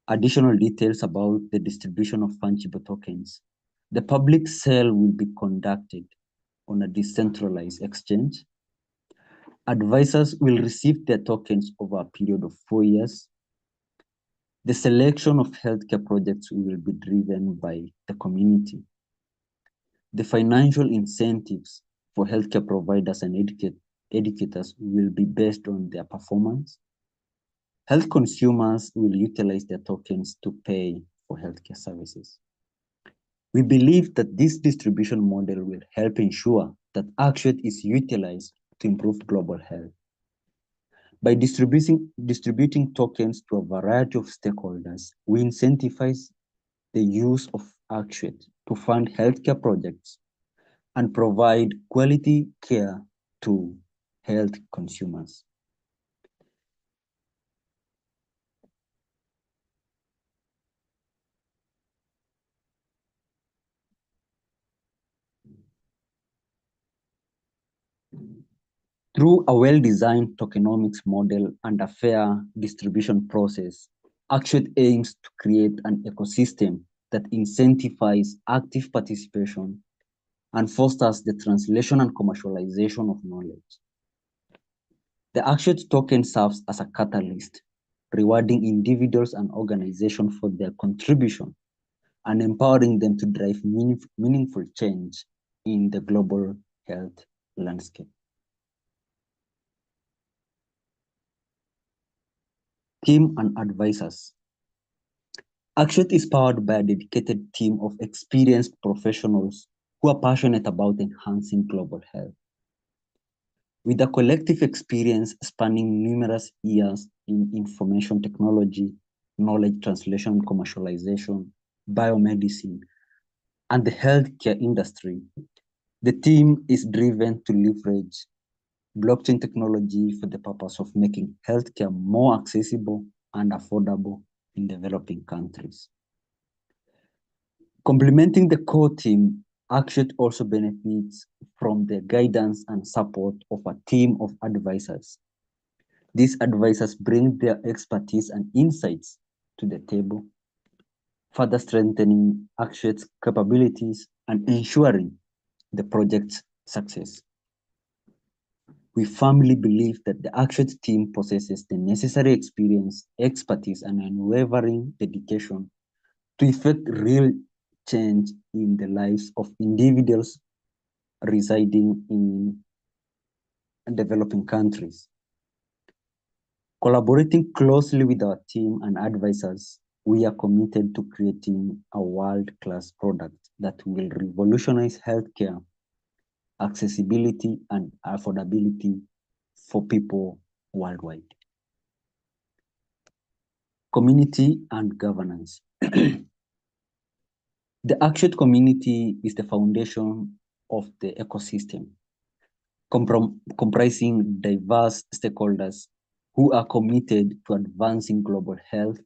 Additional details about the distribution of fungible tokens. The public sale will be conducted on a decentralized exchange. Advisors will receive their tokens over a period of 4 years. The selection of healthcare projects will be driven by the community. The financial incentives for healthcare providers and educators will be based on their performance. Health consumers will utilize their tokens to pay for healthcare services. We believe that this distribution model will help ensure that Actuate is utilized to improve global health. By distributing tokens to a variety of stakeholders, we incentivize the use of Actuate to fund healthcare projects and provide quality care to health consumers. Through a well-designed tokenomics model and a fair distribution process, Actuate aims to create an ecosystem that incentivizes active participation and fosters the translation and commercialization of knowledge. The Actuate token serves as a catalyst, rewarding individuals and organizations for their contribution and empowering them to drive meaningful change in the global health landscape. Team and advisors. Actuate is powered by a dedicated team of experienced professionals who are passionate about enhancing global health. With a collective experience spanning numerous years in information technology, knowledge translation and commercialization, biomedicine, and the healthcare industry, the team is driven to leverage blockchain technology for the purpose of making healthcare more accessible and affordable in developing countries. Complementing the core team, Actuate also benefits from the guidance and support of a team of advisors. These advisors bring their expertise and insights to the table, further strengthening Actuate's capabilities and ensuring the project's success. We firmly believe that the Actuate team possesses the necessary experience, expertise, and unwavering dedication to effect real change in the lives of individuals residing in developing countries. Collaborating closely with our team and advisors, we are committed to creating a world-class product that will revolutionize healthcare, accessibility, and affordability for people worldwide. Community and governance. The Actuate community is the foundation of the ecosystem, comprising diverse stakeholders who are committed to advancing global health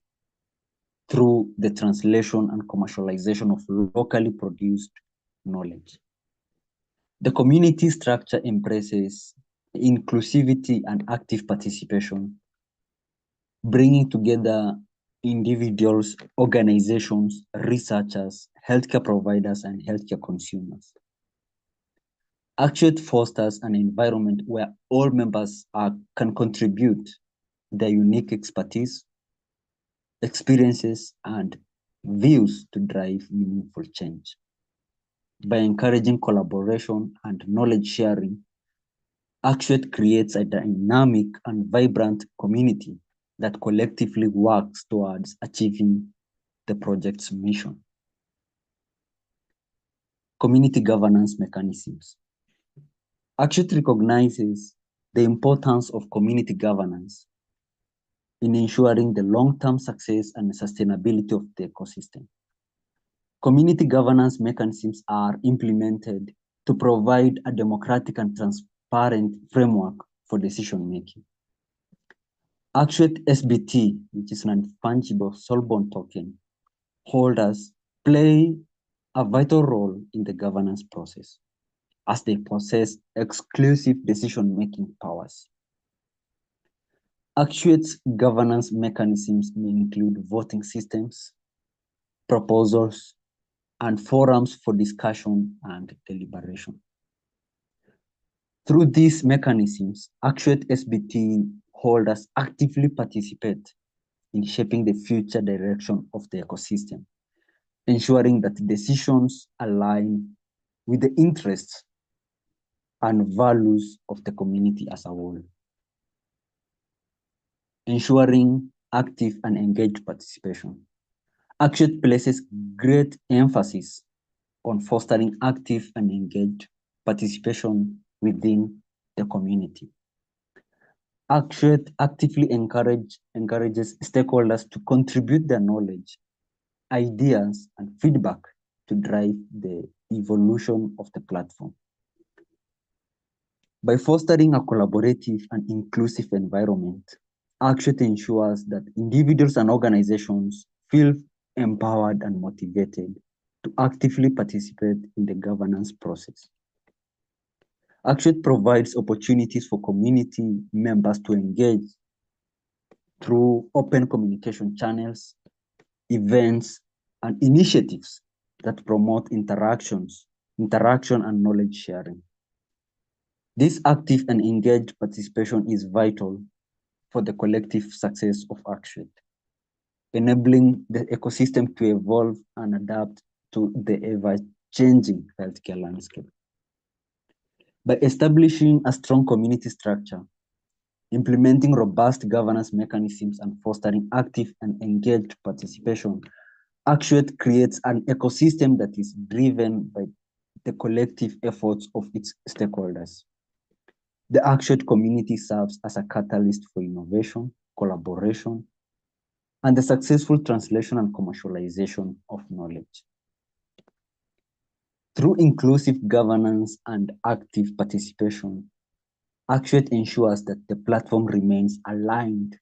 through the translation and commercialization of locally produced knowledge. The community structure embraces inclusivity and active participation, bringing together individuals, organizations, researchers, healthcare providers, and healthcare consumers. Actuate fosters an environment where all members can contribute their unique expertise, experiences, and views to drive meaningful change. By encouraging collaboration and knowledge sharing, Actuate creates a dynamic and vibrant community that collectively works towards achieving the project's mission. Community governance mechanisms. Actuate recognizes the importance of community governance in ensuring the long-term success and sustainability of the ecosystem. Community governance mechanisms are implemented to provide a democratic and transparent framework for decision-making. Actuate SBT, which is an non-fungible soul-bound token, holders play a vital role in the governance process as they possess exclusive decision-making powers. Actuate's governance mechanisms may include voting systems, proposals, and forums for discussion and deliberation. Through these mechanisms, Actuate SBT holders actively participate in shaping the future direction of the ecosystem, ensuring that decisions align with the interests and values of the community as a whole, ensuring active and engaged participation. Actuate places great emphasis on fostering active and engaged participation within the community. Actuate actively encourages stakeholders to contribute their knowledge, ideas, and feedback to drive the evolution of the platform. By fostering a collaborative and inclusive environment, Actuate ensures that individuals and organizations feel empowered and motivated to actively participate in the governance process. Actuate provides opportunities for community members to engage through open communication channels, events, and initiatives that promote interaction and knowledge sharing. This active and engaged participation is vital for the collective success of Actuate, enabling the ecosystem to evolve and adapt to the ever-changing healthcare landscape. By establishing a strong community structure, implementing robust governance mechanisms, and fostering active and engaged participation, Actuate creates an ecosystem that is driven by the collective efforts of its stakeholders. The Actuate community serves as a catalyst for innovation, collaboration, and the successful translation and commercialization of knowledge. Through inclusive governance and active participation, Actuate ensures that the platform remains aligned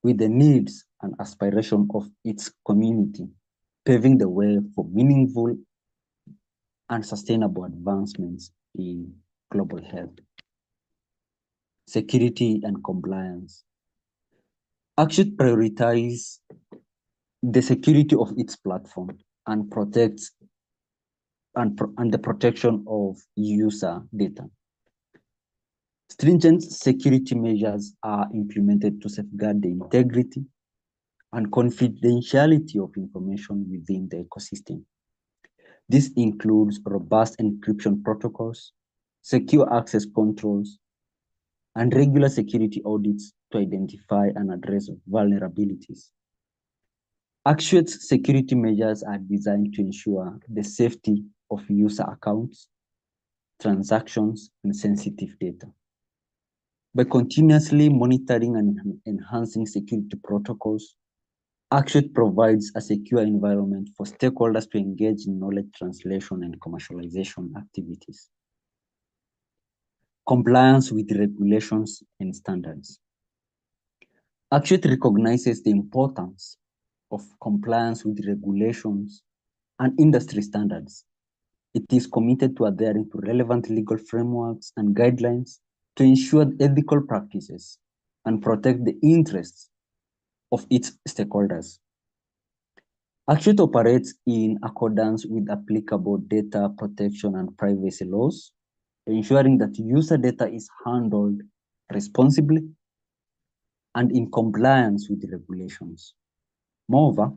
with the needs and aspirations of its community, paving the way for meaningful and sustainable advancements in global health. Security and compliance. Actuate prioritizes the security of its platform and protects and the protection of user data. Stringent security measures are implemented to safeguard the integrity and confidentiality of information within the ecosystem. This includes robust encryption protocols, secure access controls, and regular security audits to identify and address vulnerabilities. Actuate's security measures are designed to ensure the safety of user accounts, transactions, and sensitive data. By continuously monitoring and enhancing security protocols, Actuate provides a secure environment for stakeholders to engage in knowledge translation and commercialization activities. Compliance with regulations and standards. Actuate recognizes the importance of compliance with regulations and industry standards. It is committed to adhering to relevant legal frameworks and guidelines to ensure ethical practices and protect the interests of its stakeholders. Actuate operates in accordance with applicable data protection and privacy laws, ensuring that user data is handled responsibly and in compliance with the regulations. Moreover,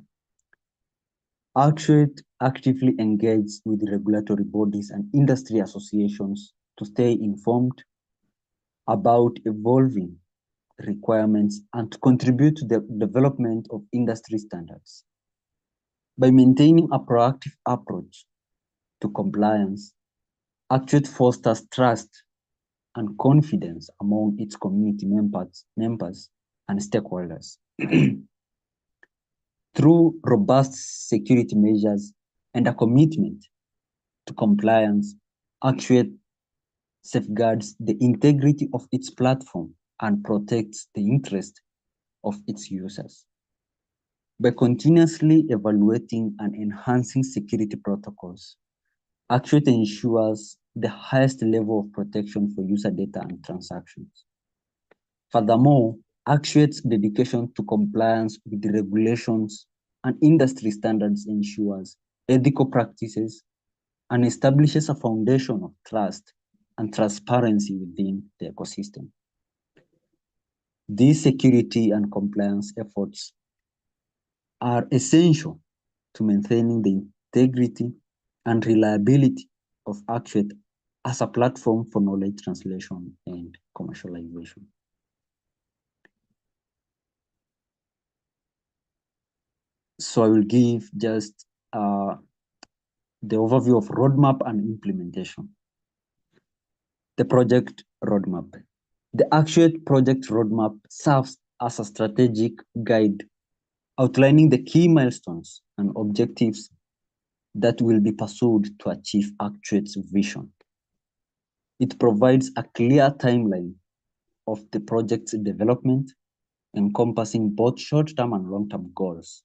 Actuate actively engages with regulatory bodies and industry associations to stay informed about evolving requirements and to contribute to the development of industry standards. By maintaining a proactive approach to compliance, Actuate fosters trust and confidence among its community members and stakeholders. Through robust security measures and a commitment to compliance, Actuate safeguards the integrity of its platform and protects the interest of its users. By continuously evaluating and enhancing security protocols, Actuate ensures the highest level of protection for user data and transactions. Furthermore, Actuate's dedication to compliance with the regulations and industry standards ensures ethical practices and establishes a foundation of trust and transparency within the ecosystem. These security and compliance efforts are essential to maintaining the integrity and reliability of Actuate as a platform for knowledge translation and commercialization. So I will give just the overview of roadmap and implementation. The project roadmap. The Actuate project roadmap serves as a strategic guide outlining the key milestones and objectives that will be pursued to achieve Actuate's vision. It provides a clear timeline of the project's development, encompassing both short-term and long-term goals.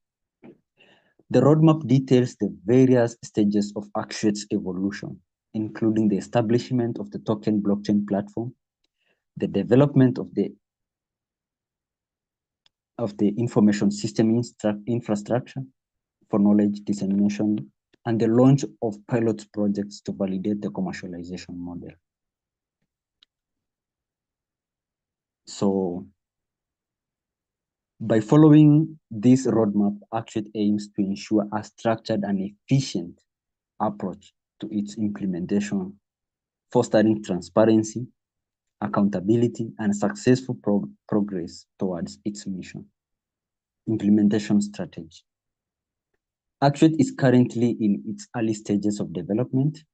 The roadmap details the various stages of Actuate's evolution, including the establishment of the token blockchain platform, the development of the information system infrastructure for knowledge dissemination, and the launch of pilot projects to validate the commercialization model. So by following this roadmap, Actuate aims to ensure a structured and efficient approach to its implementation, fostering transparency, accountability, and successful progress towards its mission. Implementation strategy. Actuate is currently in its early stages of development,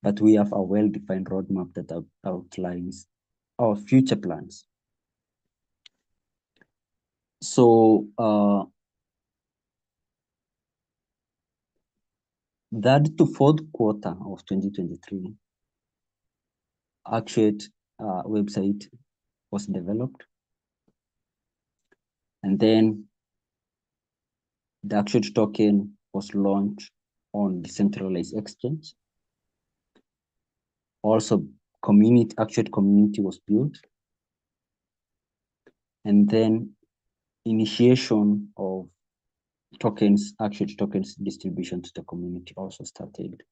but we have a well-defined roadmap that outlines our future plans. So third to fourth quarter of 2023, Actuate website was developed, and then the Actuate token was launched on decentralized exchange. Also, Actuate community was built, and then initiation of tokens, Actuate tokens distribution to the community also started.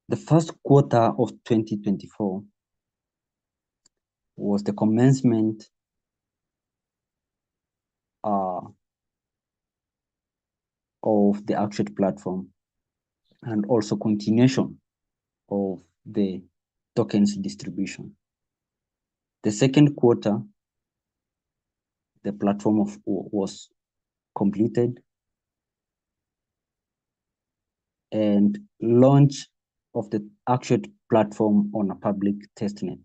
The first quarter of 2024 was the commencement of the Actuate platform, and also continuation of the tokens distribution. The second quarter, the platform was completed, and launch of the Actuate platform on a public testnet.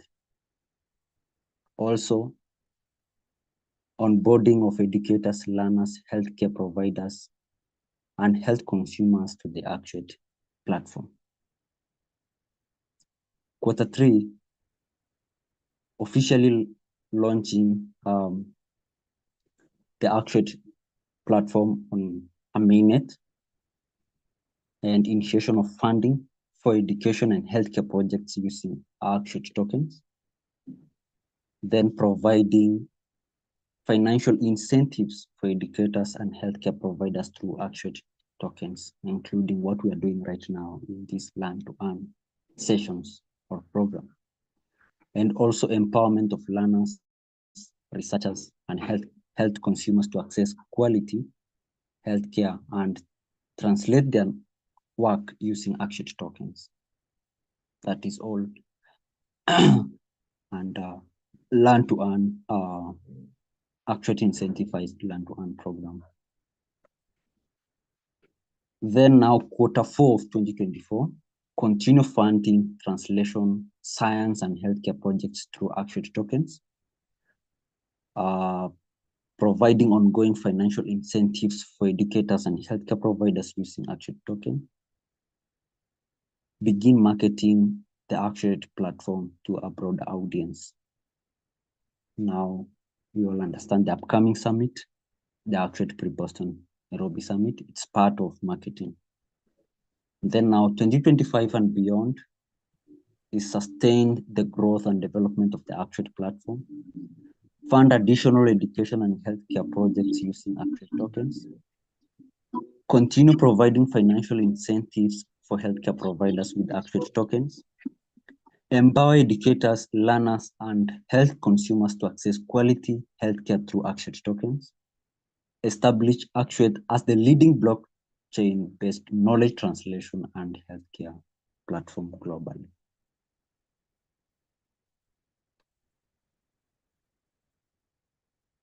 Also, onboarding of educators, learners, healthcare providers, and health consumers to the Actuate platform. Quarter 3, officially launching the Actuate platform on a mainnet, and initiation of funding for education and healthcare projects using Actuate tokens. Then providing financial incentives for educators and healthcare providers through Actuate tokens, including what we are doing right now in this Learn to Earn sessions or program. And also empowerment of learners, researchers, and health consumers to access quality healthcare and translate their work using Actuate tokens. That is all. And Learn to Earn, Actuate incentivized Learn to Earn program. Then now quarter 4 of 2024, continue funding translation, science, and healthcare projects through Actuate tokens, providing ongoing financial incentives for educators and healthcare providers using Actuate token, begin marketing the Actuate platform to a broad audience. Now, we all understand the upcoming summit, the Actuate Pre-Boston Nairobi Summit. It's part of marketing. Then now 2025 and beyond is sustain the growth and development of the Actuate platform, fund additional education and healthcare projects using Actuate tokens, continue providing financial incentives for healthcare providers with Actuate tokens, empower educators, learners, and health consumers to access quality healthcare through Actuate tokens, establish Actuate as the leading blockchain-based knowledge translation and healthcare platform globally.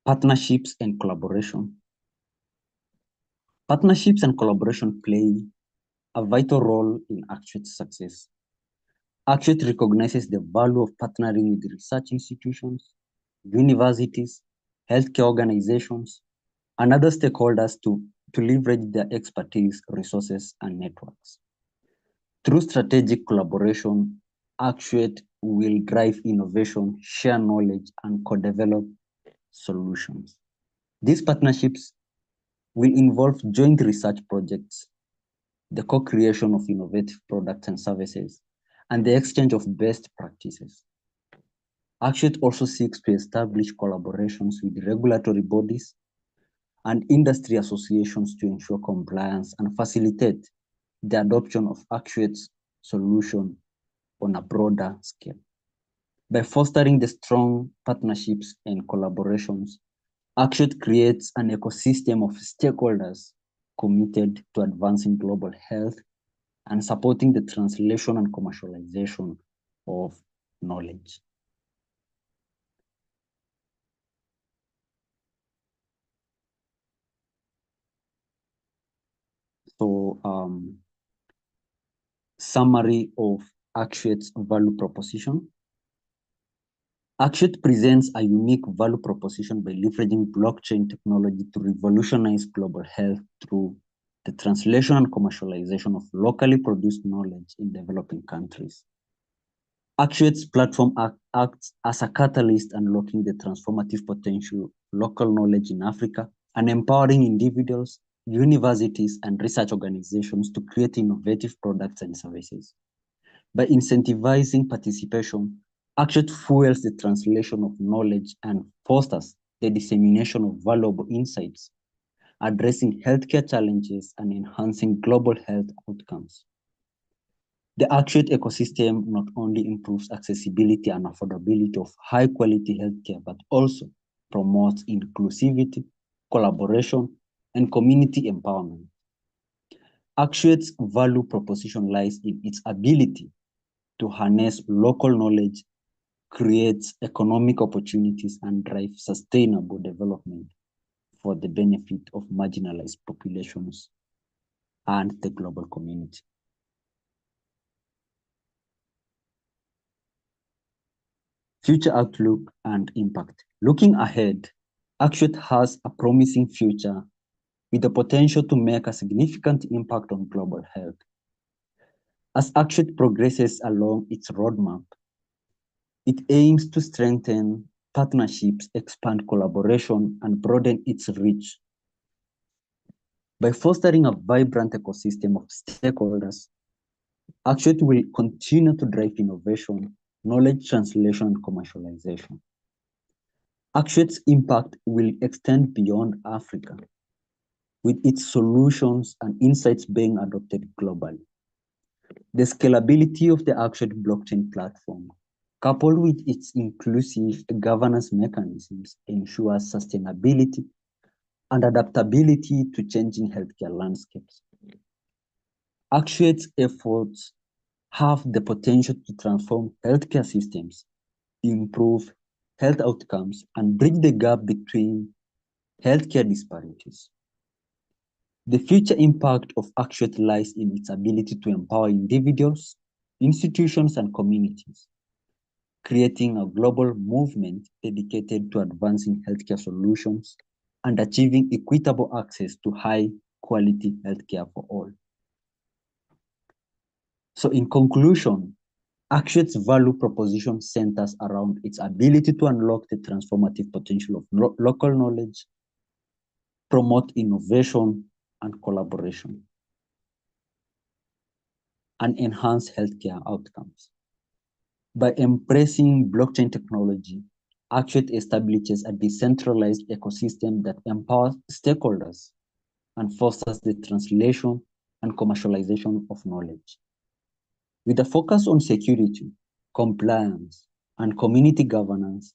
Partnerships and collaboration. Partnerships and collaboration play a vital role in Actuate's success. Actuate recognizes the value of partnering with research institutions, universities, healthcare organizations, and other stakeholders to leverage their expertise, resources, and networks. Through strategic collaboration, Actuate will drive innovation, share knowledge, and co-develop solutions. These partnerships will involve joint research projects, the co-creation of innovative products and services, and the exchange of best practices. Actuate also seeks to establish collaborations with regulatory bodies and industry associations to ensure compliance and facilitate the adoption of Actuate's solution on a broader scale. By fostering the strong partnerships and collaborations, Actuate creates an ecosystem of stakeholders committed to advancing global health and supporting the translation and commercialization of knowledge. So, summary of Actuate's value proposition. Actuate presents a unique value proposition by leveraging blockchain technology to revolutionize global health through the translation and commercialization of locally produced knowledge in developing countries. Actuate's platform acts as a catalyst, unlocking the transformative potential of local knowledge in Africa and empowering individuals, universities, and research organizations to create innovative products and services. By incentivizing participation, Actuate fuels the translation of knowledge and fosters the dissemination of valuable insights, addressing healthcare challenges and enhancing global health outcomes. The Actuate ecosystem not only improves accessibility and affordability of high-quality healthcare, but also promotes inclusivity, collaboration, and community empowerment. Actuate's value proposition lies in its ability to harness local knowledge, create economic opportunities, and drive sustainable development for the benefit of marginalized populations and the global community. Future outlook and impact. Looking ahead, Actuate has a promising future with the potential to make a significant impact on global health. As Actuate progresses along its roadmap, it aims to strengthen partnerships, expand collaboration, and broaden its reach. By fostering a vibrant ecosystem of stakeholders, Actuate will continue to drive innovation, knowledge translation, and commercialization. Actuate's impact will extend beyond Africa, with its solutions and insights being adopted globally. The scalability of the Actuate blockchain platform, coupled with its inclusive governance mechanisms, ensures sustainability and adaptability to changing healthcare landscapes. Actuate's efforts have the potential to transform healthcare systems, improve health outcomes, and bridge the gap between healthcare disparities. The future impact of Actuate lies in its ability to empower individuals, institutions, and communities, creating a global movement dedicated to advancing healthcare solutions and achieving equitable access to high-quality healthcare for all. So in conclusion, Actuate's value proposition centers around its ability to unlock the transformative potential of local knowledge, promote innovation and collaboration, and enhance healthcare outcomes. By embracing blockchain technology, Actuate establishes a decentralized ecosystem that empowers stakeholders and fosters the translation and commercialization of knowledge. With a focus on security, compliance, and community governance,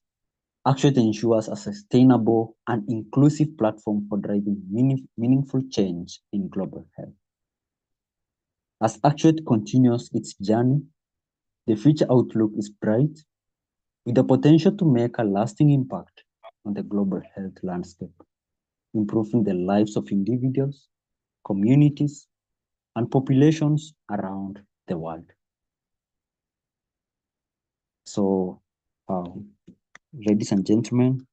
Actuate ensures a sustainable and inclusive platform for driving meaningful change in global health. As Actuate continues its journey, the future outlook is bright, with the potential to make a lasting impact on the global health landscape, improving the lives of individuals, communities, and populations around the world. So, ladies and gentlemen,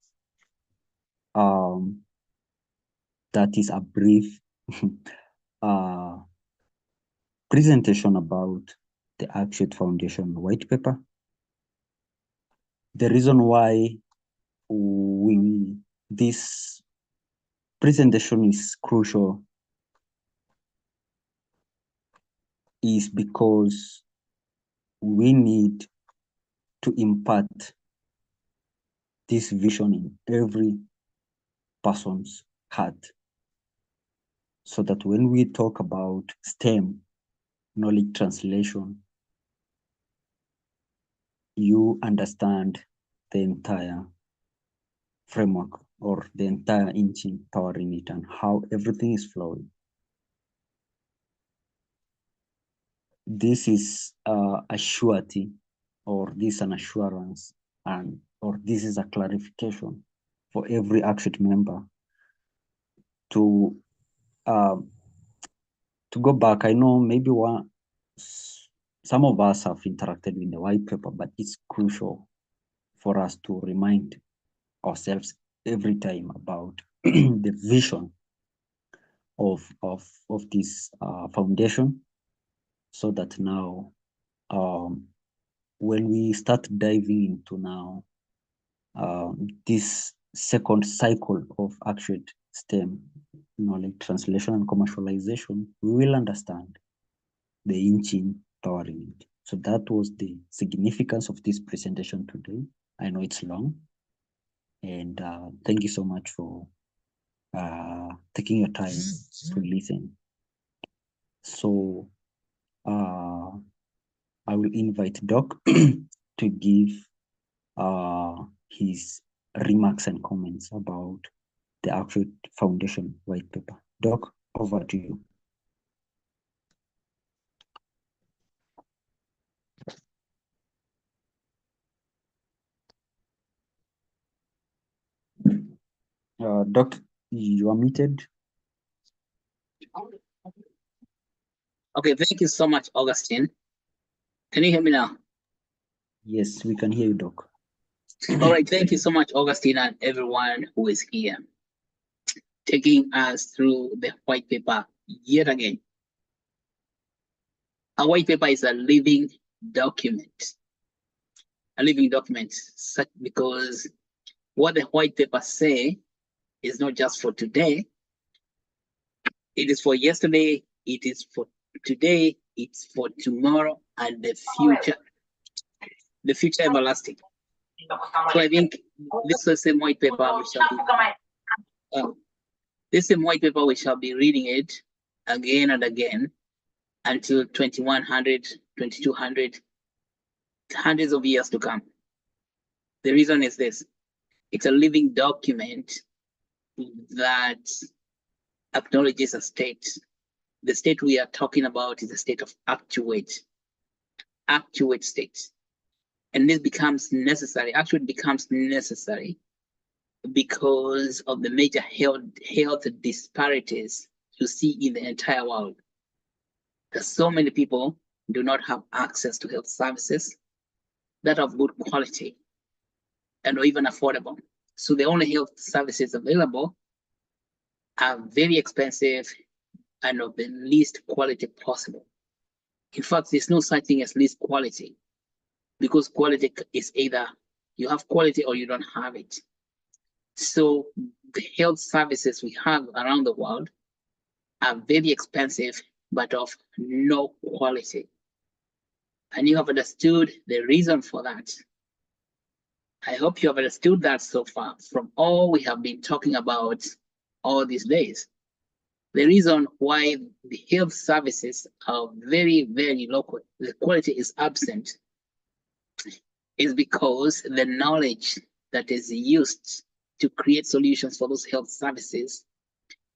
that is a brief presentation about the Actuate Foundation white paper. The reason why this presentation is crucial is because we need to impart this vision in every person's heart, so that when we talk about STEM, knowledge translation, you understand the entire framework or the entire engine powering it and how everything is flowing. This is a surety, or this is an assurance, or this is a clarification for every Actuate member to go back. I know maybe some of us have interacted with the white paper, but it's crucial for us to remind ourselves every time about the vision of this foundation, so that now when we start diving into now this second cycle of Actuate STEM, knowledge translation and commercialization, we will understand the engine powering it. So that was the significance of this presentation today. I know it's long, and thank you so much for taking your time to listen. So I will invite Doc to give his remarks and comments about the Actuate Foundation white paper. Doc, over to you. Doc, you are muted. Okay, thank you so much, Augustine. Can you hear me now? Yes, we can hear you, Doc. All right, thank you so much, Augustine, and everyone who is here, taking us through the white paper yet again. A white paper is a living document. A living document, because what the white paper say is not just for today. It is for yesterday, it is for today, it's for tomorrow, and the future everlasting. So I think this is the same white paper we shall be, this same white paper we shall be reading it again and again until 2100, 2200, hundreds of years to come. The reason is this: it's a living document that acknowledges a state. The state we are talking about is the state of actuate state. And this becomes necessary, actually becomes necessary because of the major health disparities you see in the entire world. Because so many people do not have access to health services that are of good quality and or even affordable. So the only health services available are very expensive and of the least quality possible. In fact, there's no such thing as least quality, because quality is either you have quality or you don't have it. So the health services we have around the world are very expensive, but of no quality. And you have understood the reason for that. I hope you have understood that so far from all we have been talking about all these days. The reason why the health services are very, very low, the quality is absent, is because the knowledge that is used to create solutions for those health services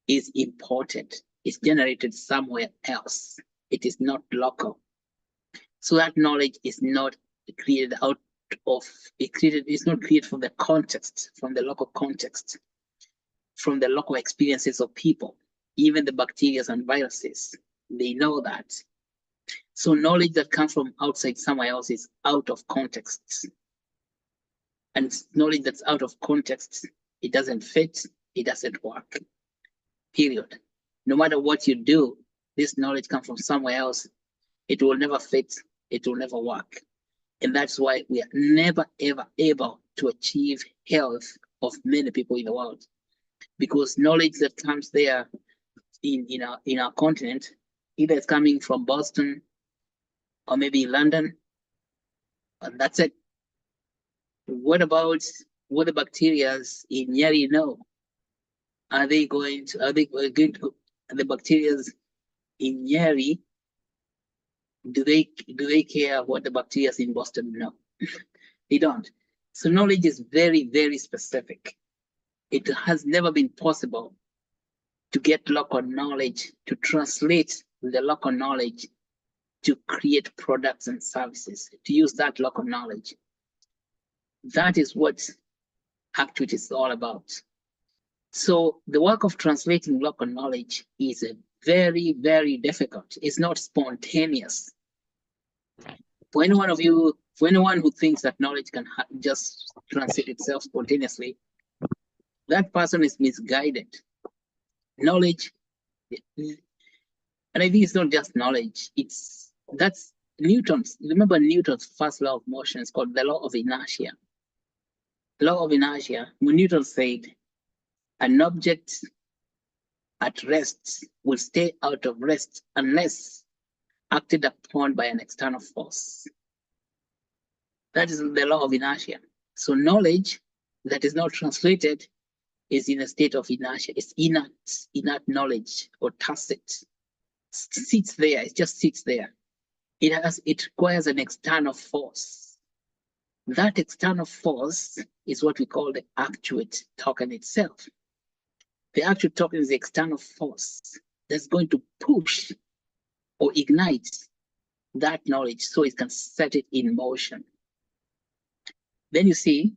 is imported. It's generated somewhere else. It is not local. So that knowledge is not created out of, it's not created from the context, from the local context, from the local experiences of people, even the bacteria and viruses. They know that. So knowledge that comes from outside somewhere else is out of context. And knowledge that's out of context, it doesn't fit, it doesn't work. Period. No matter what you do, this knowledge comes from somewhere else. It will never fit, it will never work. And that's why we are never, ever able to achieve health of many people in the world. because knowledge that comes there in our continent, either it's coming from Boston or maybe London, and that's it. What about what the bacteria in Nyeri know? Are they going to the bacteria in Nyeri? Do they care what the bacteria in Boston know? They don't. So knowledge is very, very specific. It has never been possible to get local knowledge, to translate the local knowledge to create products and services, to use that local knowledge. That is what Actuate is all about. So the work of translating local knowledge is very, very difficult. It's not spontaneous. For anyone who thinks that knowledge can just translate itself spontaneously, that person is misguided. Knowledge, and I think it's not just knowledge, that's Newton's. Remember Newton's first law of motion is called the law of inertia. Law of inertia, when Newton said an object at rest will stay out of rest unless acted upon by an external force. That is the law of inertia. So knowledge that is not translated is in a state of inertia. It's inert knowledge or tacit. It sits there, it just sits there. It requires an external force. That external force is what we call the actuate token itself. The actuate token is the external force that's going to push or ignite that knowledge so it can set it in motion. Then you see,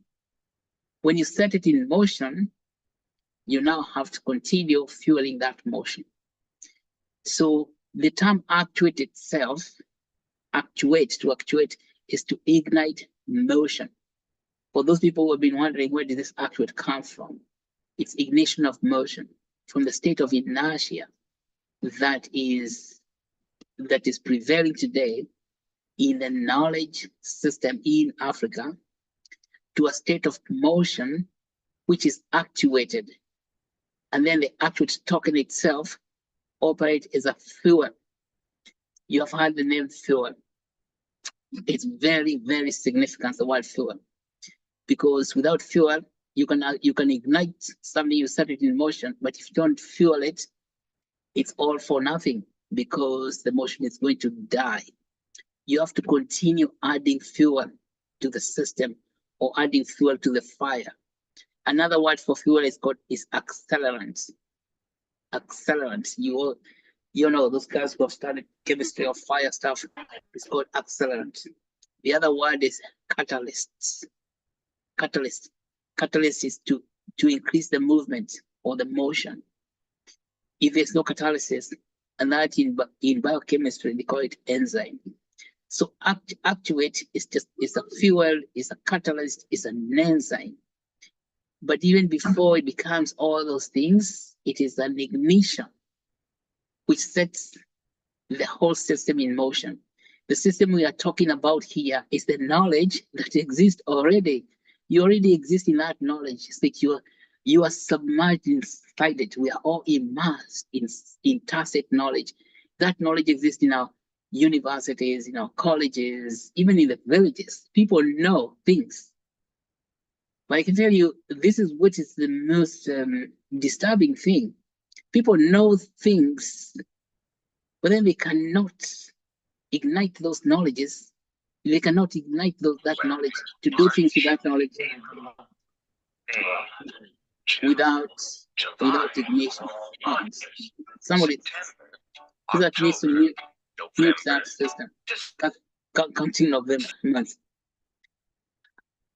when you set it in motion, you now have to continue fueling that motion. So the term actuate itself, to actuate is to ignite motion. For those people who have been wondering, where did this actuate come from? It's ignition of motion from the state of inertia that is prevailing today in the knowledge system in Africa to a state of motion which is actuated. And then the actuate token itself operates as a fuel. You have heard the name fuel. It's very, very significant, the word fuel, because without fuel, you can ignite something, you set it in motion, but if you don't fuel it, it's all for nothing because the motion is going to die. You have to continue adding fuel to the system or adding fuel to the fire. Another word for fuel is accelerant. Accelerant. You know, those guys who have studied chemistry or fire stuff, it's called accelerant. The other word is catalysts. Catalyst. Catalyst is to increase the movement or the motion. If there's no catalysis, and that in biochemistry, they call it enzyme. So actuate is a fuel, is a catalyst, is an enzyme. But even before it becomes all those things, it is an ignition which sets the whole system in motion. The system we are talking about here is the knowledge that exists already. You already exist in that knowledge. It's like you are submerged inside it. We are all immersed in tacit knowledge. That knowledge exists in our universities, in our colleges, even in the villages. People know things. But I can tell you, this is what is the most disturbing thing. People know things, but then they cannot ignite those knowledges. They cannot ignite that knowledge to do things with that knowledge without ignition. Somebody that needs to mute that system. Counting of them months.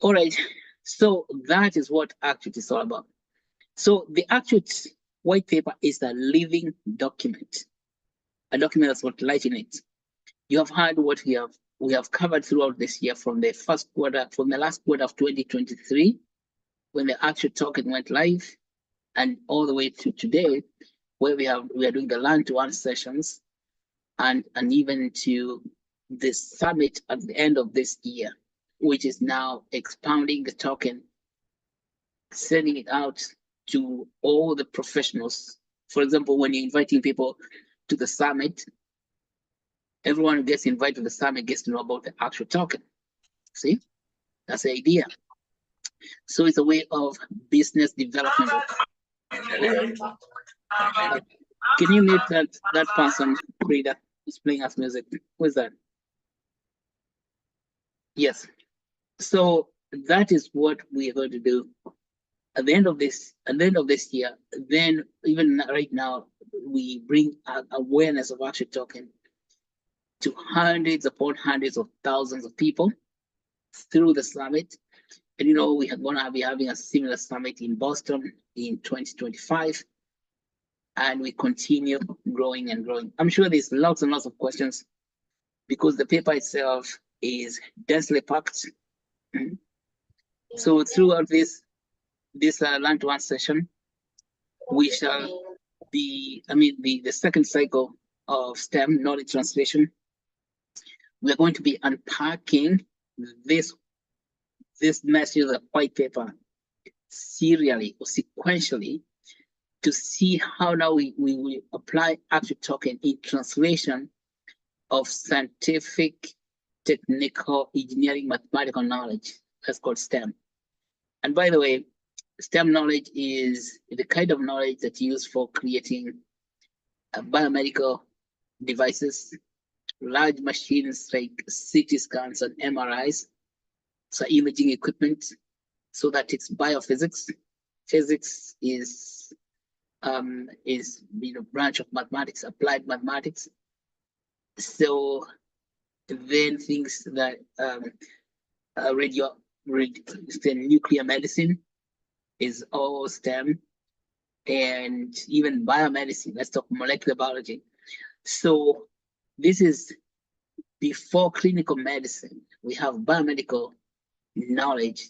All right, so that is what Actuate is all about. So the Actuate white paper is a living document, a document that's got life in it. You have heard what we have covered throughout this year, from the last quarter of 2023, when the Actuate token went live, and all the way to today, where we are doing the learn-to-earn sessions, and even to the summit at the end of this year, which is now expounding the token, sending it out to all the professionals. For example, when you're inviting people to the summit, everyone who gets invited to the summit gets to know about the Actuate token. See, that's the idea. So it's a way of business development. Can you mute that person, Frida, who's playing us music? Who is that? Yes. So that is what we are going to do at the end of this year. Then even right now, we bring awareness of Actuate token to hundreds upon hundreds of thousands of people through the summit. And we are going to be having a similar summit in Boston in 2025. And we continue growing and growing. I'm sure there's lots and lots of questions because the paper itself is densely packed. So throughout this Learn to Earn session, we shall be, the second cycle of STEM knowledge translation. We're going to be unpacking this message of the white paper serially or sequentially to see how now we will apply Actuate token in translation of scientific, technical, engineering, mathematical knowledge. That's called STEM. And by the way, STEM knowledge is the kind of knowledge that's used for creating biomedical devices, large machines like CT scans and MRIs, so imaging equipment, so that it's biophysics. Physics is branch of mathematics, applied mathematics. So then things that nuclear medicine is all STEM, and even biomedicine. Let's talk molecular biology. So this is before clinical medicine. We have biomedical knowledge,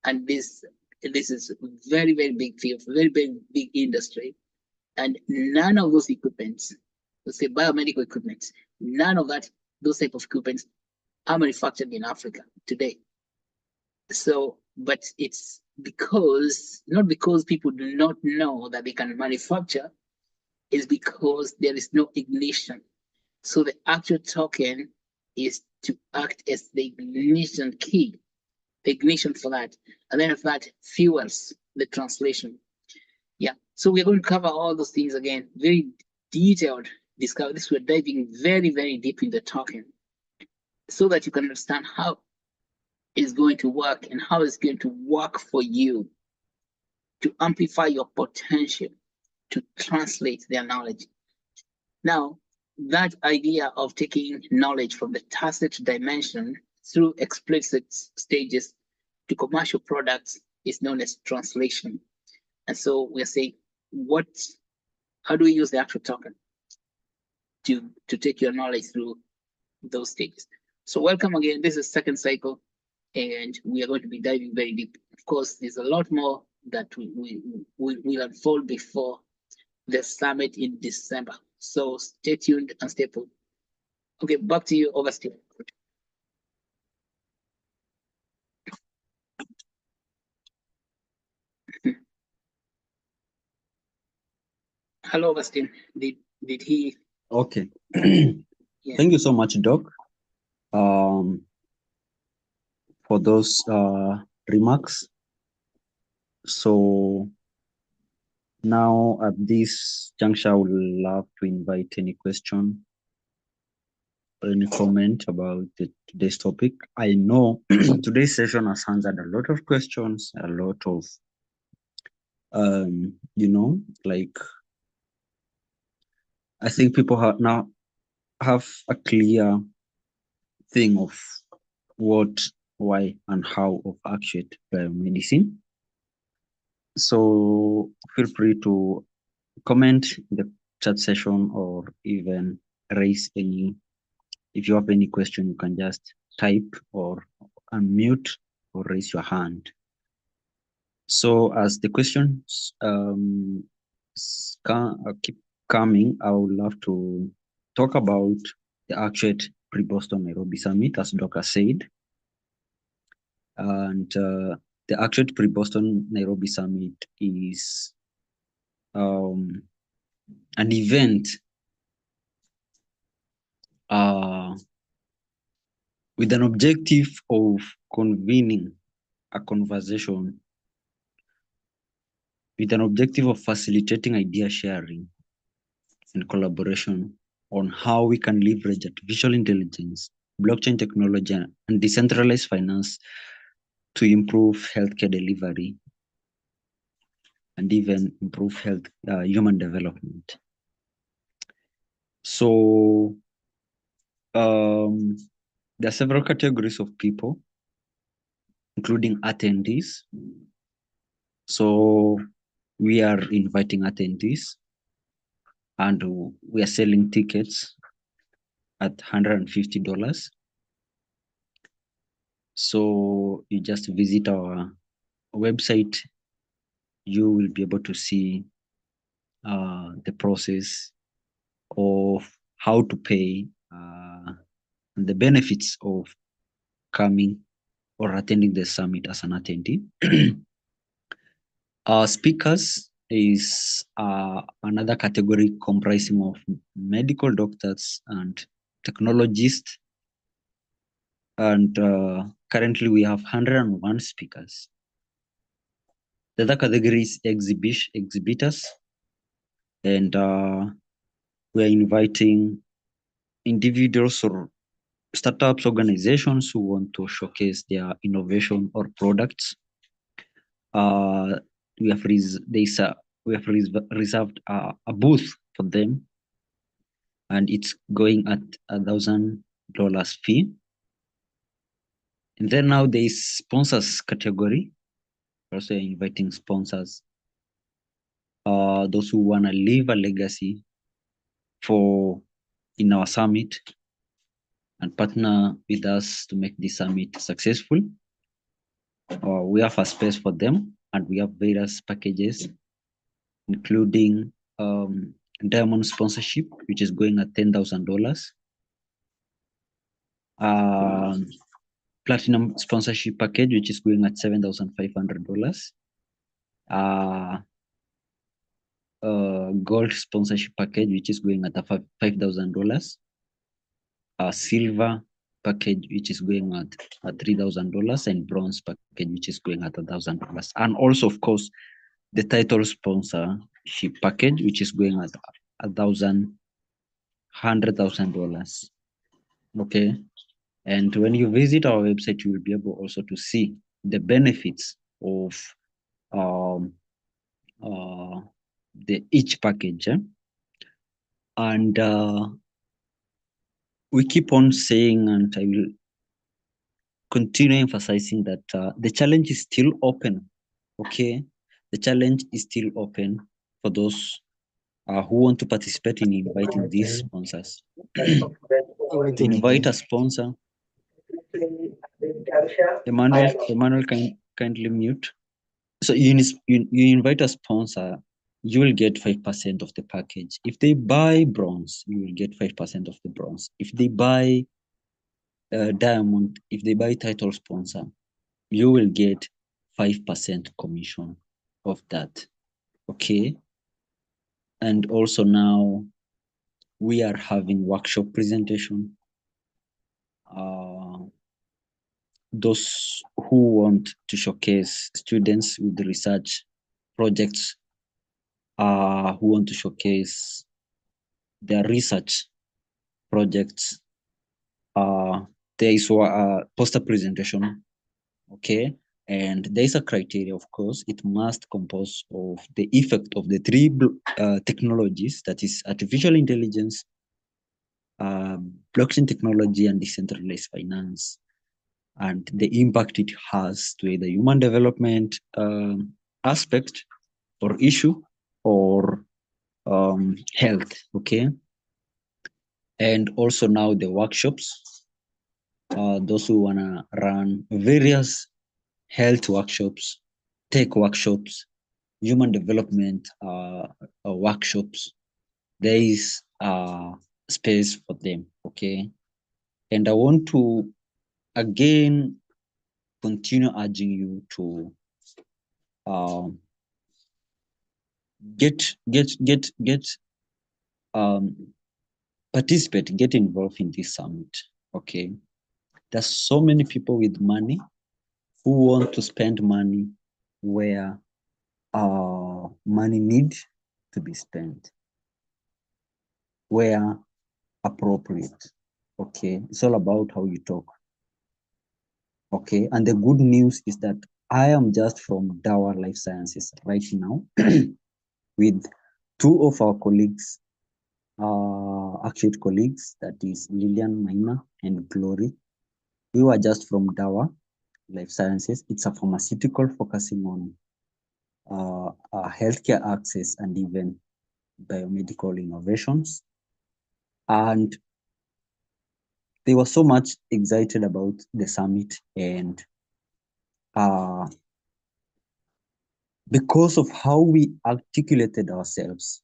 and this is very, very big field, very big industry, and none of those equipments, let's say biomedical equipments, none of those type of equipments are manufactured in Africa today. So, but it's not because people do not know that they can manufacture, is because there is no ignition. So the Actuate token is to act as the ignition key, the ignition for that. And then if that fuels the translation. Yeah, so we're going to cover all those things again, very detailed discover this. We're diving very, very deep in the token so that you can understand how it's going to work and how it's going to work for you to amplify your potential to translate their knowledge. Now, that idea of taking knowledge from the tacit dimension through explicit stages to commercial products is known as translation. And so we're saying, how do we use the Actuate token to take your knowledge through those stages? So welcome again. This is second cycle, and we are going to be diving very deep. Of course, there's a lot more that we will unfold before the summit in December. So stay tuned and stay put. Okay, back to you, Augustine. Hello, Augustine. Did he? Okay. Yeah. Thank you so much, Doc, for those remarks. So now at this juncture, I would love to invite any question or any comment about today's topic. I know today's session has answered a lot of questions, a lot of, like, I think people now have a clear thing of what, why, and how of Actuate biomedicine. So feel free to comment in the chat session or even raise any. If you have any question, you can just type or unmute or raise your hand. So as the questions keep coming, I would love to talk about the Actuate pre-Boston Nairobi Summit, as Doc said. And the Actuate pre-Boston Nairobi Summit is an event with an objective of convening a conversation with an objective of facilitating idea sharing and collaboration on how we can leverage artificial intelligence, blockchain technology, and decentralized finance to improve healthcare delivery and even improve human development. So there are several categories of people, including attendees. So we are inviting attendees and we are selling tickets at $150. So you just visit our website, you will be able to see the process of how to pay and the benefits of coming or attending the summit as an attendee. Our speakers is another category comprising of medical doctors and technologists. And currently we have 101 speakers. The other category is exhibitors. And we're inviting individuals or startups, organizations who want to showcase their innovation or products. We have reserved a booth for them, and it's going at $1,000 fee. And then now there is sponsors category. We're also inviting sponsors, those who want to leave a legacy in our summit and partner with us to make the summit successful. We have a space for them, and we have various packages, including diamond sponsorship, which is going at $10,000. Platinum sponsorship package, which is going at $7,500. Gold sponsorship package, which is going at $5,000. Silver package, which is going at $3,000, and bronze package, which is going at $1,000. And also, of course, the title sponsorship package, which is going at $100,000. Okay. And when you visit our website, you will be able also to see the benefits of each package. And we keep on saying, and I will continue emphasizing that the challenge is still open. Okay, the challenge is still open for those who want to participate in inviting these sponsors. To invite a sponsor, Emmanuel, kindly mute. So you invite a sponsor, you will get 5% of the package. If they buy bronze, you will get 5% of the bronze. If they buy diamond, if they buy title sponsor, you will get 5% commission of that. Okay. And also now we are having workshop presentation. Those who want to showcase students with research projects, who want to showcase their research projects, there is a poster presentation. Okay. And there is a criteria, of course. It must compose of the effect of the three technologies, that is artificial intelligence, blockchain technology, and decentralized finance, and the impact it has to either human development aspect or issue or health. Okay. And also now the workshops, those who want to run various health workshops, tech workshops, human development workshops, there is space for them. Okay. And I want to again continue urging you to participate, get involved in this summit. Okay, there's so many people with money who want to spend money where money need to be spent, where appropriate. Okay, it's all about how you talk. Okay, and the good news is that I am just from Dawa Life Sciences right now with two of our colleagues, Actuate colleagues, that is Lillian Maina and Glory. We were just from Dawa Life Sciences. It's a pharmaceutical focusing on healthcare access and even biomedical innovations. And they were so much excited about the summit, and because of how we articulated ourselves,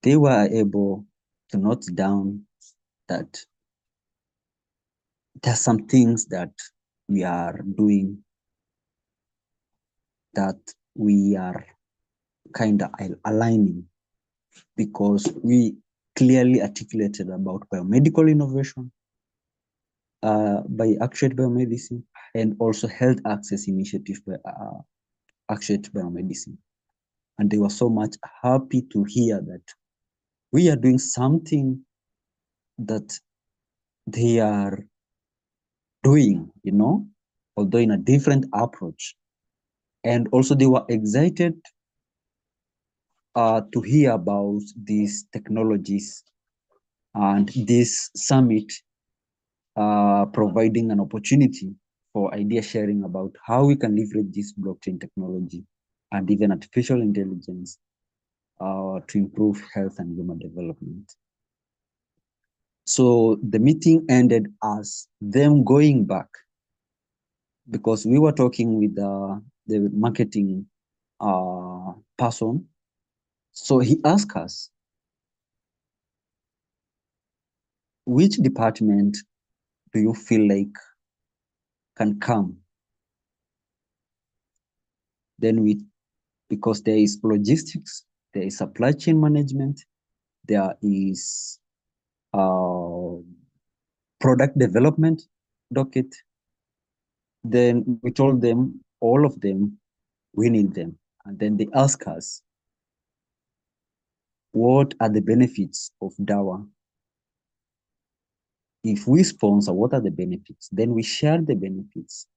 they were able to note down that there are some things that we are doing that we are kind of aligning, because we clearly articulated about biomedical innovation by Actuate Biomedicine, and also health access initiative by Actuate Biomedicine. And they were so much happy to hear that we are doing something that they are doing, although in a different approach. And also they were excited to hear about these technologies and this summit providing an opportunity for idea sharing about how we can leverage this blockchain technology and even artificial intelligence to improve health and human development. So the meeting ended as them going back, because we were talking with the marketing person. So he asked us, which department do you feel like can come? Then because there is logistics, there is supply chain management, there is product development docket. Then we told them, all of them, we need them. And then they ask us, what are the benefits of DAWA? If we sponsor, what are the benefits? Then we share the benefits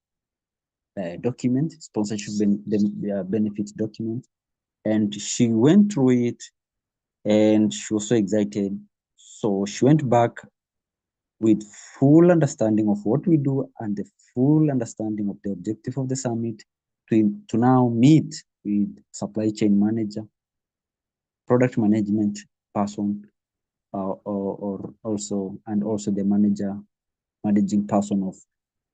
document, sponsorship benefits document. And she went through it and she was so excited. So she went back with full understanding of what we do and the full understanding of the objective of the summit to now meet with supply chain manager, product management person, or also the managing person of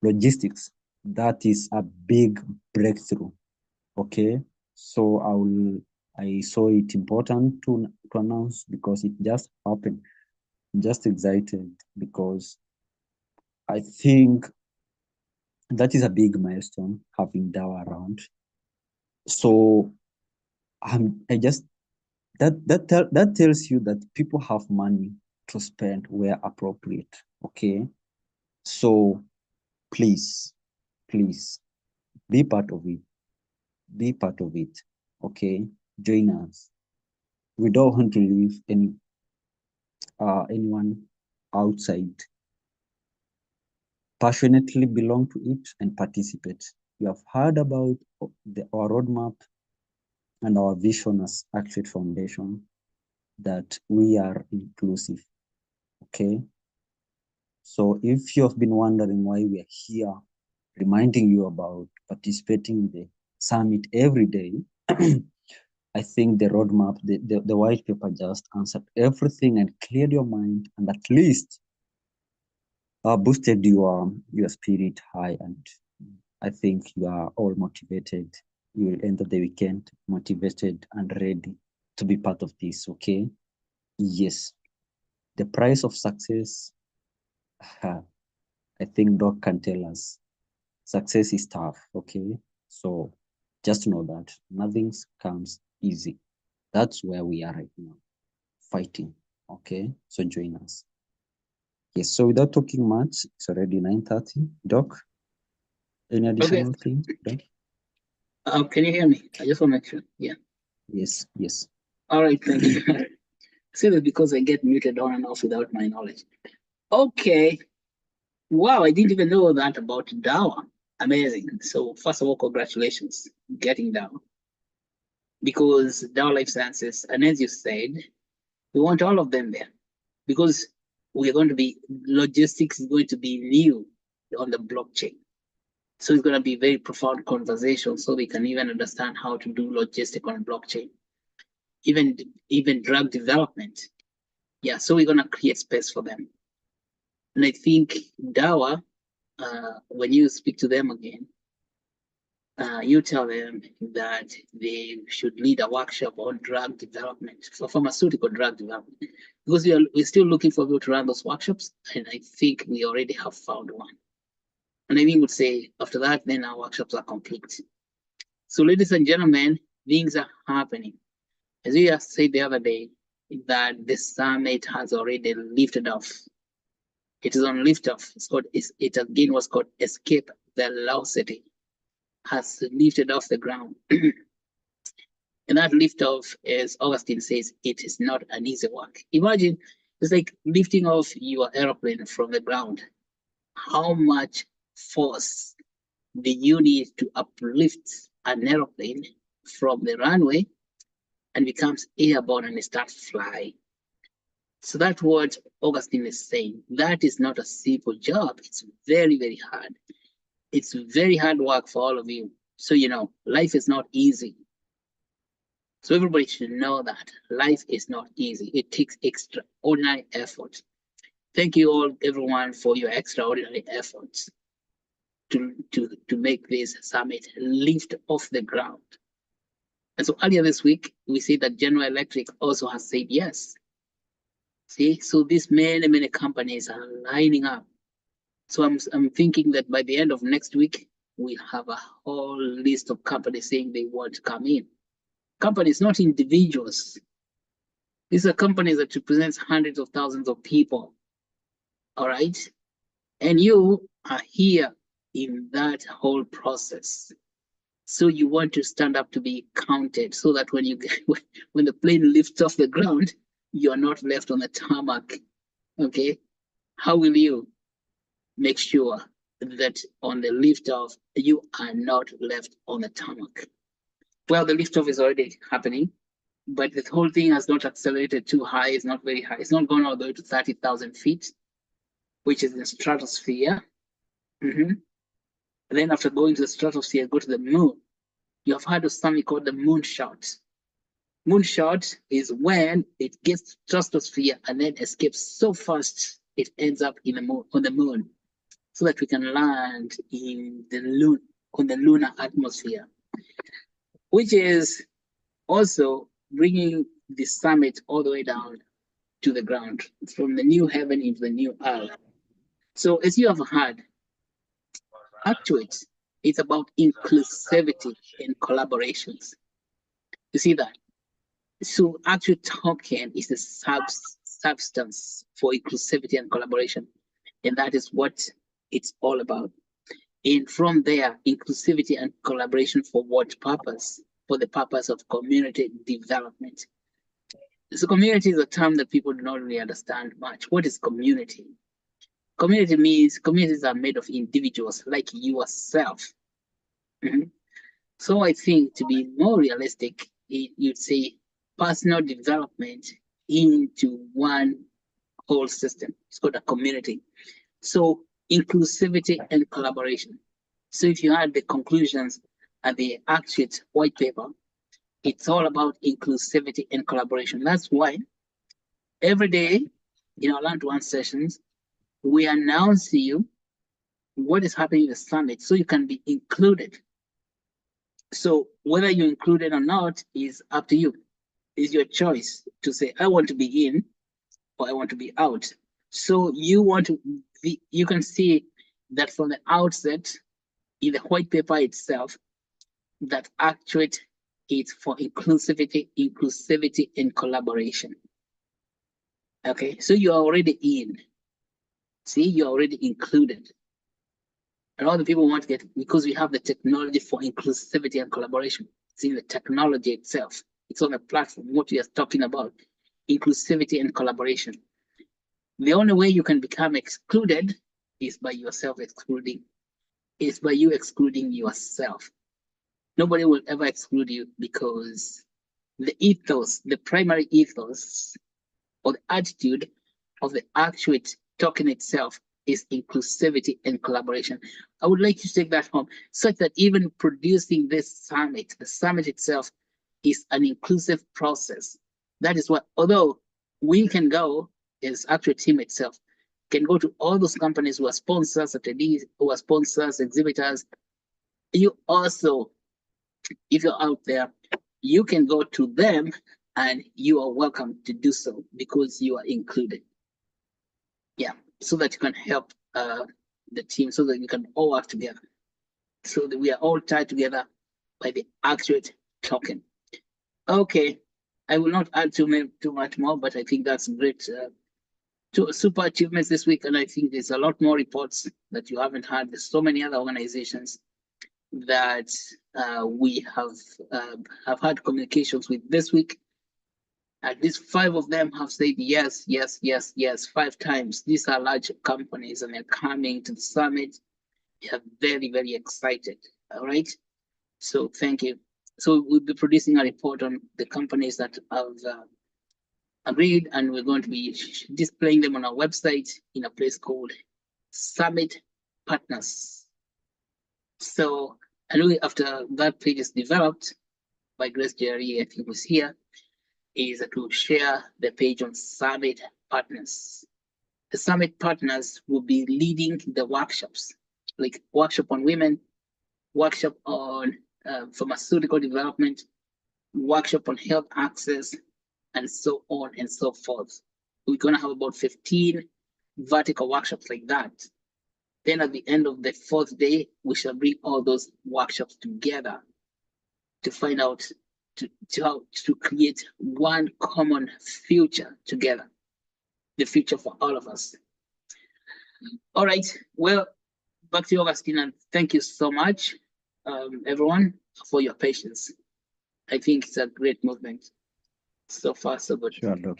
logistics. That is a big breakthrough. Okay, so I saw it important to announce, because it just happened. I'm just excited because I think that is a big milestone, having DAO around. So I just that tells you that people have money to spend where appropriate. Okay, so please be part of it. Be part of it. Okay, join us. We don't want to leave anyone outside. Passionately belong to it and participate. You have heard about our roadmap and our vision as Actuate Foundation, that we are inclusive. Okay, so if you have been wondering why we are here reminding you about participating in the summit every day, I think the roadmap, the white paper just answered everything and cleared your mind, and at least boosted your spirit high. And I think you are all motivated. You will enter the weekend motivated and ready to be part of this. Okay, yes, the price of success, I think Doc can tell us. Success is tough. Okay, so Just know that nothing comes easy. That's where we are right now, fighting. Okay, so join us. Yes, so without talking much, it's already 9:30. Doc, any additional thing? Doc? Can you hear me? I just want to make sure. Yeah. Yes, yes. All right, thank you. See that because I get muted on and off without my knowledge. Okay. Wow, I didn't even know that about DAWA. Amazing. So first of all, congratulations getting DAWA. Because DAWA Life Sciences, and as you said, we want all of them there. Because we're going to be, logistics is going to be new on the blockchain. So it's going to be very profound conversation so they can even understand how to do logistic on blockchain. Even drug development. Yeah, so we're going to create space for them. And I think DAWA, when you speak to them again, you tell them that they should lead a workshop on drug development, for pharmaceutical drug development, because we're still looking for people to run those workshops, and I think we already have found one. And I think would say after that, then our workshops are complete. So, ladies and gentlemen, things are happening. As we have said the other day, that the summit has already lifted off. It is on liftoff. It again was called Escape Velocity. Has lifted off the ground. And that liftoff, as Augustine says, it is not an easy work. Imagine it's like lifting off your aeroplane from the ground. How much force do you need to uplift an aeroplane from the runway and becomes airborne and starts flying? So that's what Augustine is saying. That is not a simple job. It's very, very hard. It's very hard work for all of you. So, life is not easy. So everybody should know that life is not easy. It takes extraordinary effort. Thank you all, everyone, for your extraordinary efforts to make this summit lift off the ground. And so earlier this week, we see that General Electric also has said yes. See, so these many companies are lining up. So I'm thinking that by the end of next week, we have a whole list of companies saying they want to come in. Companies, not individuals. These are companies that represent hundreds of thousands of people. All right. And you are here in that whole process. So you want to stand up to be counted so that when when the plane lifts off the ground, you're not left on the tarmac. Okay. How will you make sure that on the liftoff, you are not left on the tarmac? Well, the liftoff is already happening, but the whole thing has not accelerated too high. It's not very high. It's not gone all the way to 30,000 feet, which is the stratosphere. And then after going to the stratosphere, go to the moon. You have heard of something called the moonshot. Moonshot is when it gets to stratosphere and then escapes so fast it ends up on the moon, so that we can land in on the lunar atmosphere, which is also bringing the summit all the way down to the ground, from the new heaven into the new earth. So as you have heard, Actuate, it's about inclusivity and collaborations. You see that? So Actuate token is the substance for inclusivity and collaboration. And that is what it's all about. And from there, inclusivity and collaboration for what purpose? For the purpose of community development. So community is a term that people do not really understand much. What is community? Community means communities are made of individuals like yourself. So I think to be more realistic, you'd say personal development into one whole system. It's called a community. So inclusivity and collaboration. So if you had the conclusions at the Actuate white paper, it's all about inclusivity and collaboration. That's why every day in our Learn to One sessions, we announce to you what is happening in the summit so you can be included. So whether you're included or not is up to you. It's your choice to say, I want to be in or I want to be out. So you can see that from the outset in the white paper itself, that Actuate is for inclusivity and collaboration. Okay, so you're already in. See, you're already included. A lot of people want to get, because we have the technology for inclusivity and collaboration. It's in the technology itself. It's on the platform, what we are talking about, inclusivity and collaboration. The only way you can become excluded is by yourself excluding, is by you excluding yourself. Nobody will ever exclude you, because the ethos, the primary ethos or the attitude of the Actuate token itself is inclusivity and collaboration. I would like you to take that home, such that even producing this summit, the summit itself is an inclusive process. That is what, although we can go, as Actuate team itself, can go to all those companies who are sponsors, attendees, who are sponsors, exhibitors. You also, if you're out there, you can go to them and you are welcome to do so because you are included. Yeah, so that you can help the team, so that you can all work together, so that we are all tied together by the Actuate token. Okay, I will not add too much more, but I think that's great. Two super achievements this week, and I think there's a lot more reports that you haven't had. There's so many other organizations that we have had communications with this week. At least 5 of them have said yes, yes, yes, yes, 5 times. These are large companies and they're coming to the summit. We are very, very excited. All right. So thank you. So we'll be producing a report on the companies that have agreed, and we're going to be displaying them on our website in a place called Summit Partners. So, and after that page is developed by Grace Jerry, I think was here, is to share the page on Summit Partners. The Summit Partners will be leading the workshops, like workshop on women, workshop on pharmaceutical development, workshop on health access, and so on and so forth. We're going to have about 15 vertical workshops like that. Then at the end of the 4th day, we shall bring all those workshops together to find out how to create one common future together, the future for all of us. All right, well, back to you, Augustine, and thank you so much, everyone, for your patience. I think it's a great movement. So far, so good. Sure, Doc.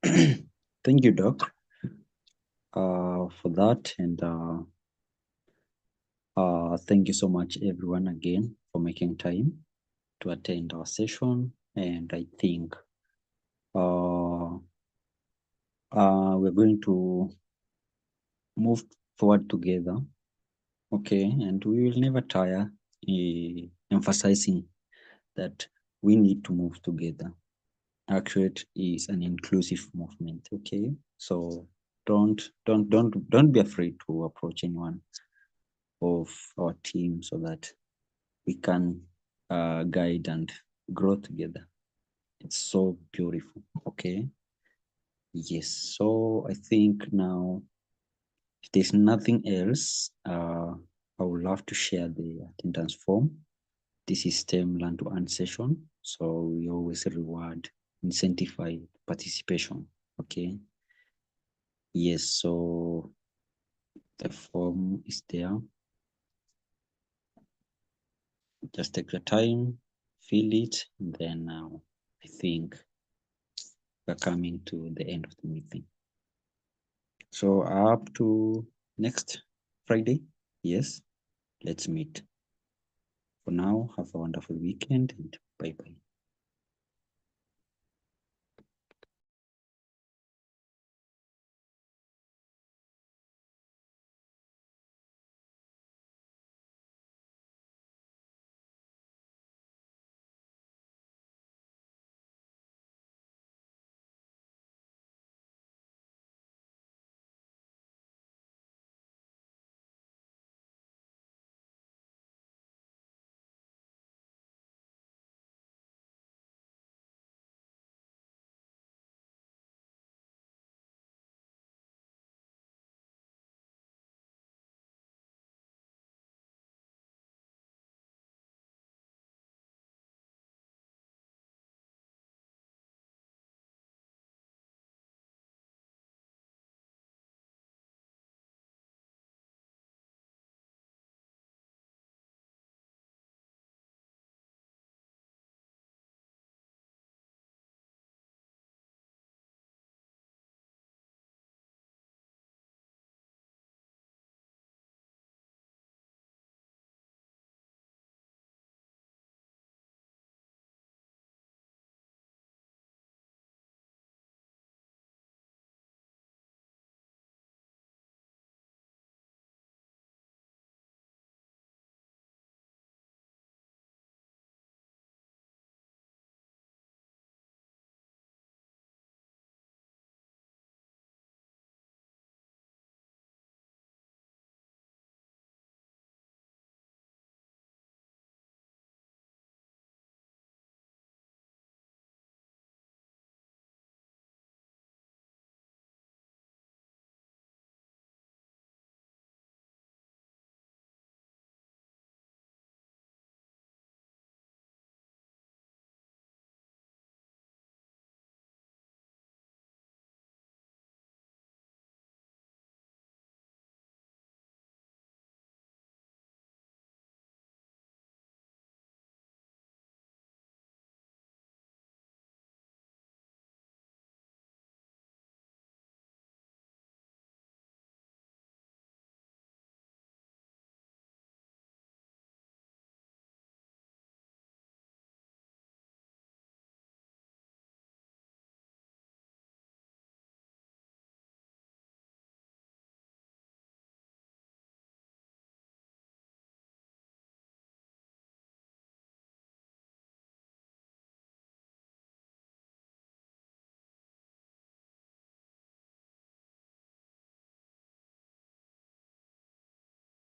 Thank you, Doc, for that. And thank you so much, everyone, again, for making time to attend our session. And I think we're going to move forward together. Okay, and we will never tire emphasizing that we need to move together. Actuate is an inclusive movement. Okay, so don't be afraid to approach anyone of our team so that we can guide and grow together. It's so beautiful. Okay, yes. So I think now, if there's nothing else, I would love to share the attendance form. This is STEM Learn to Earn session, so we always reward, incentivize participation. Okay. Yes, so the form is there. Just take your time, fill it, and then I think we're coming to the end of the meeting. So up to next Friday, yes, let's meet. For now, have a wonderful weekend and bye-bye.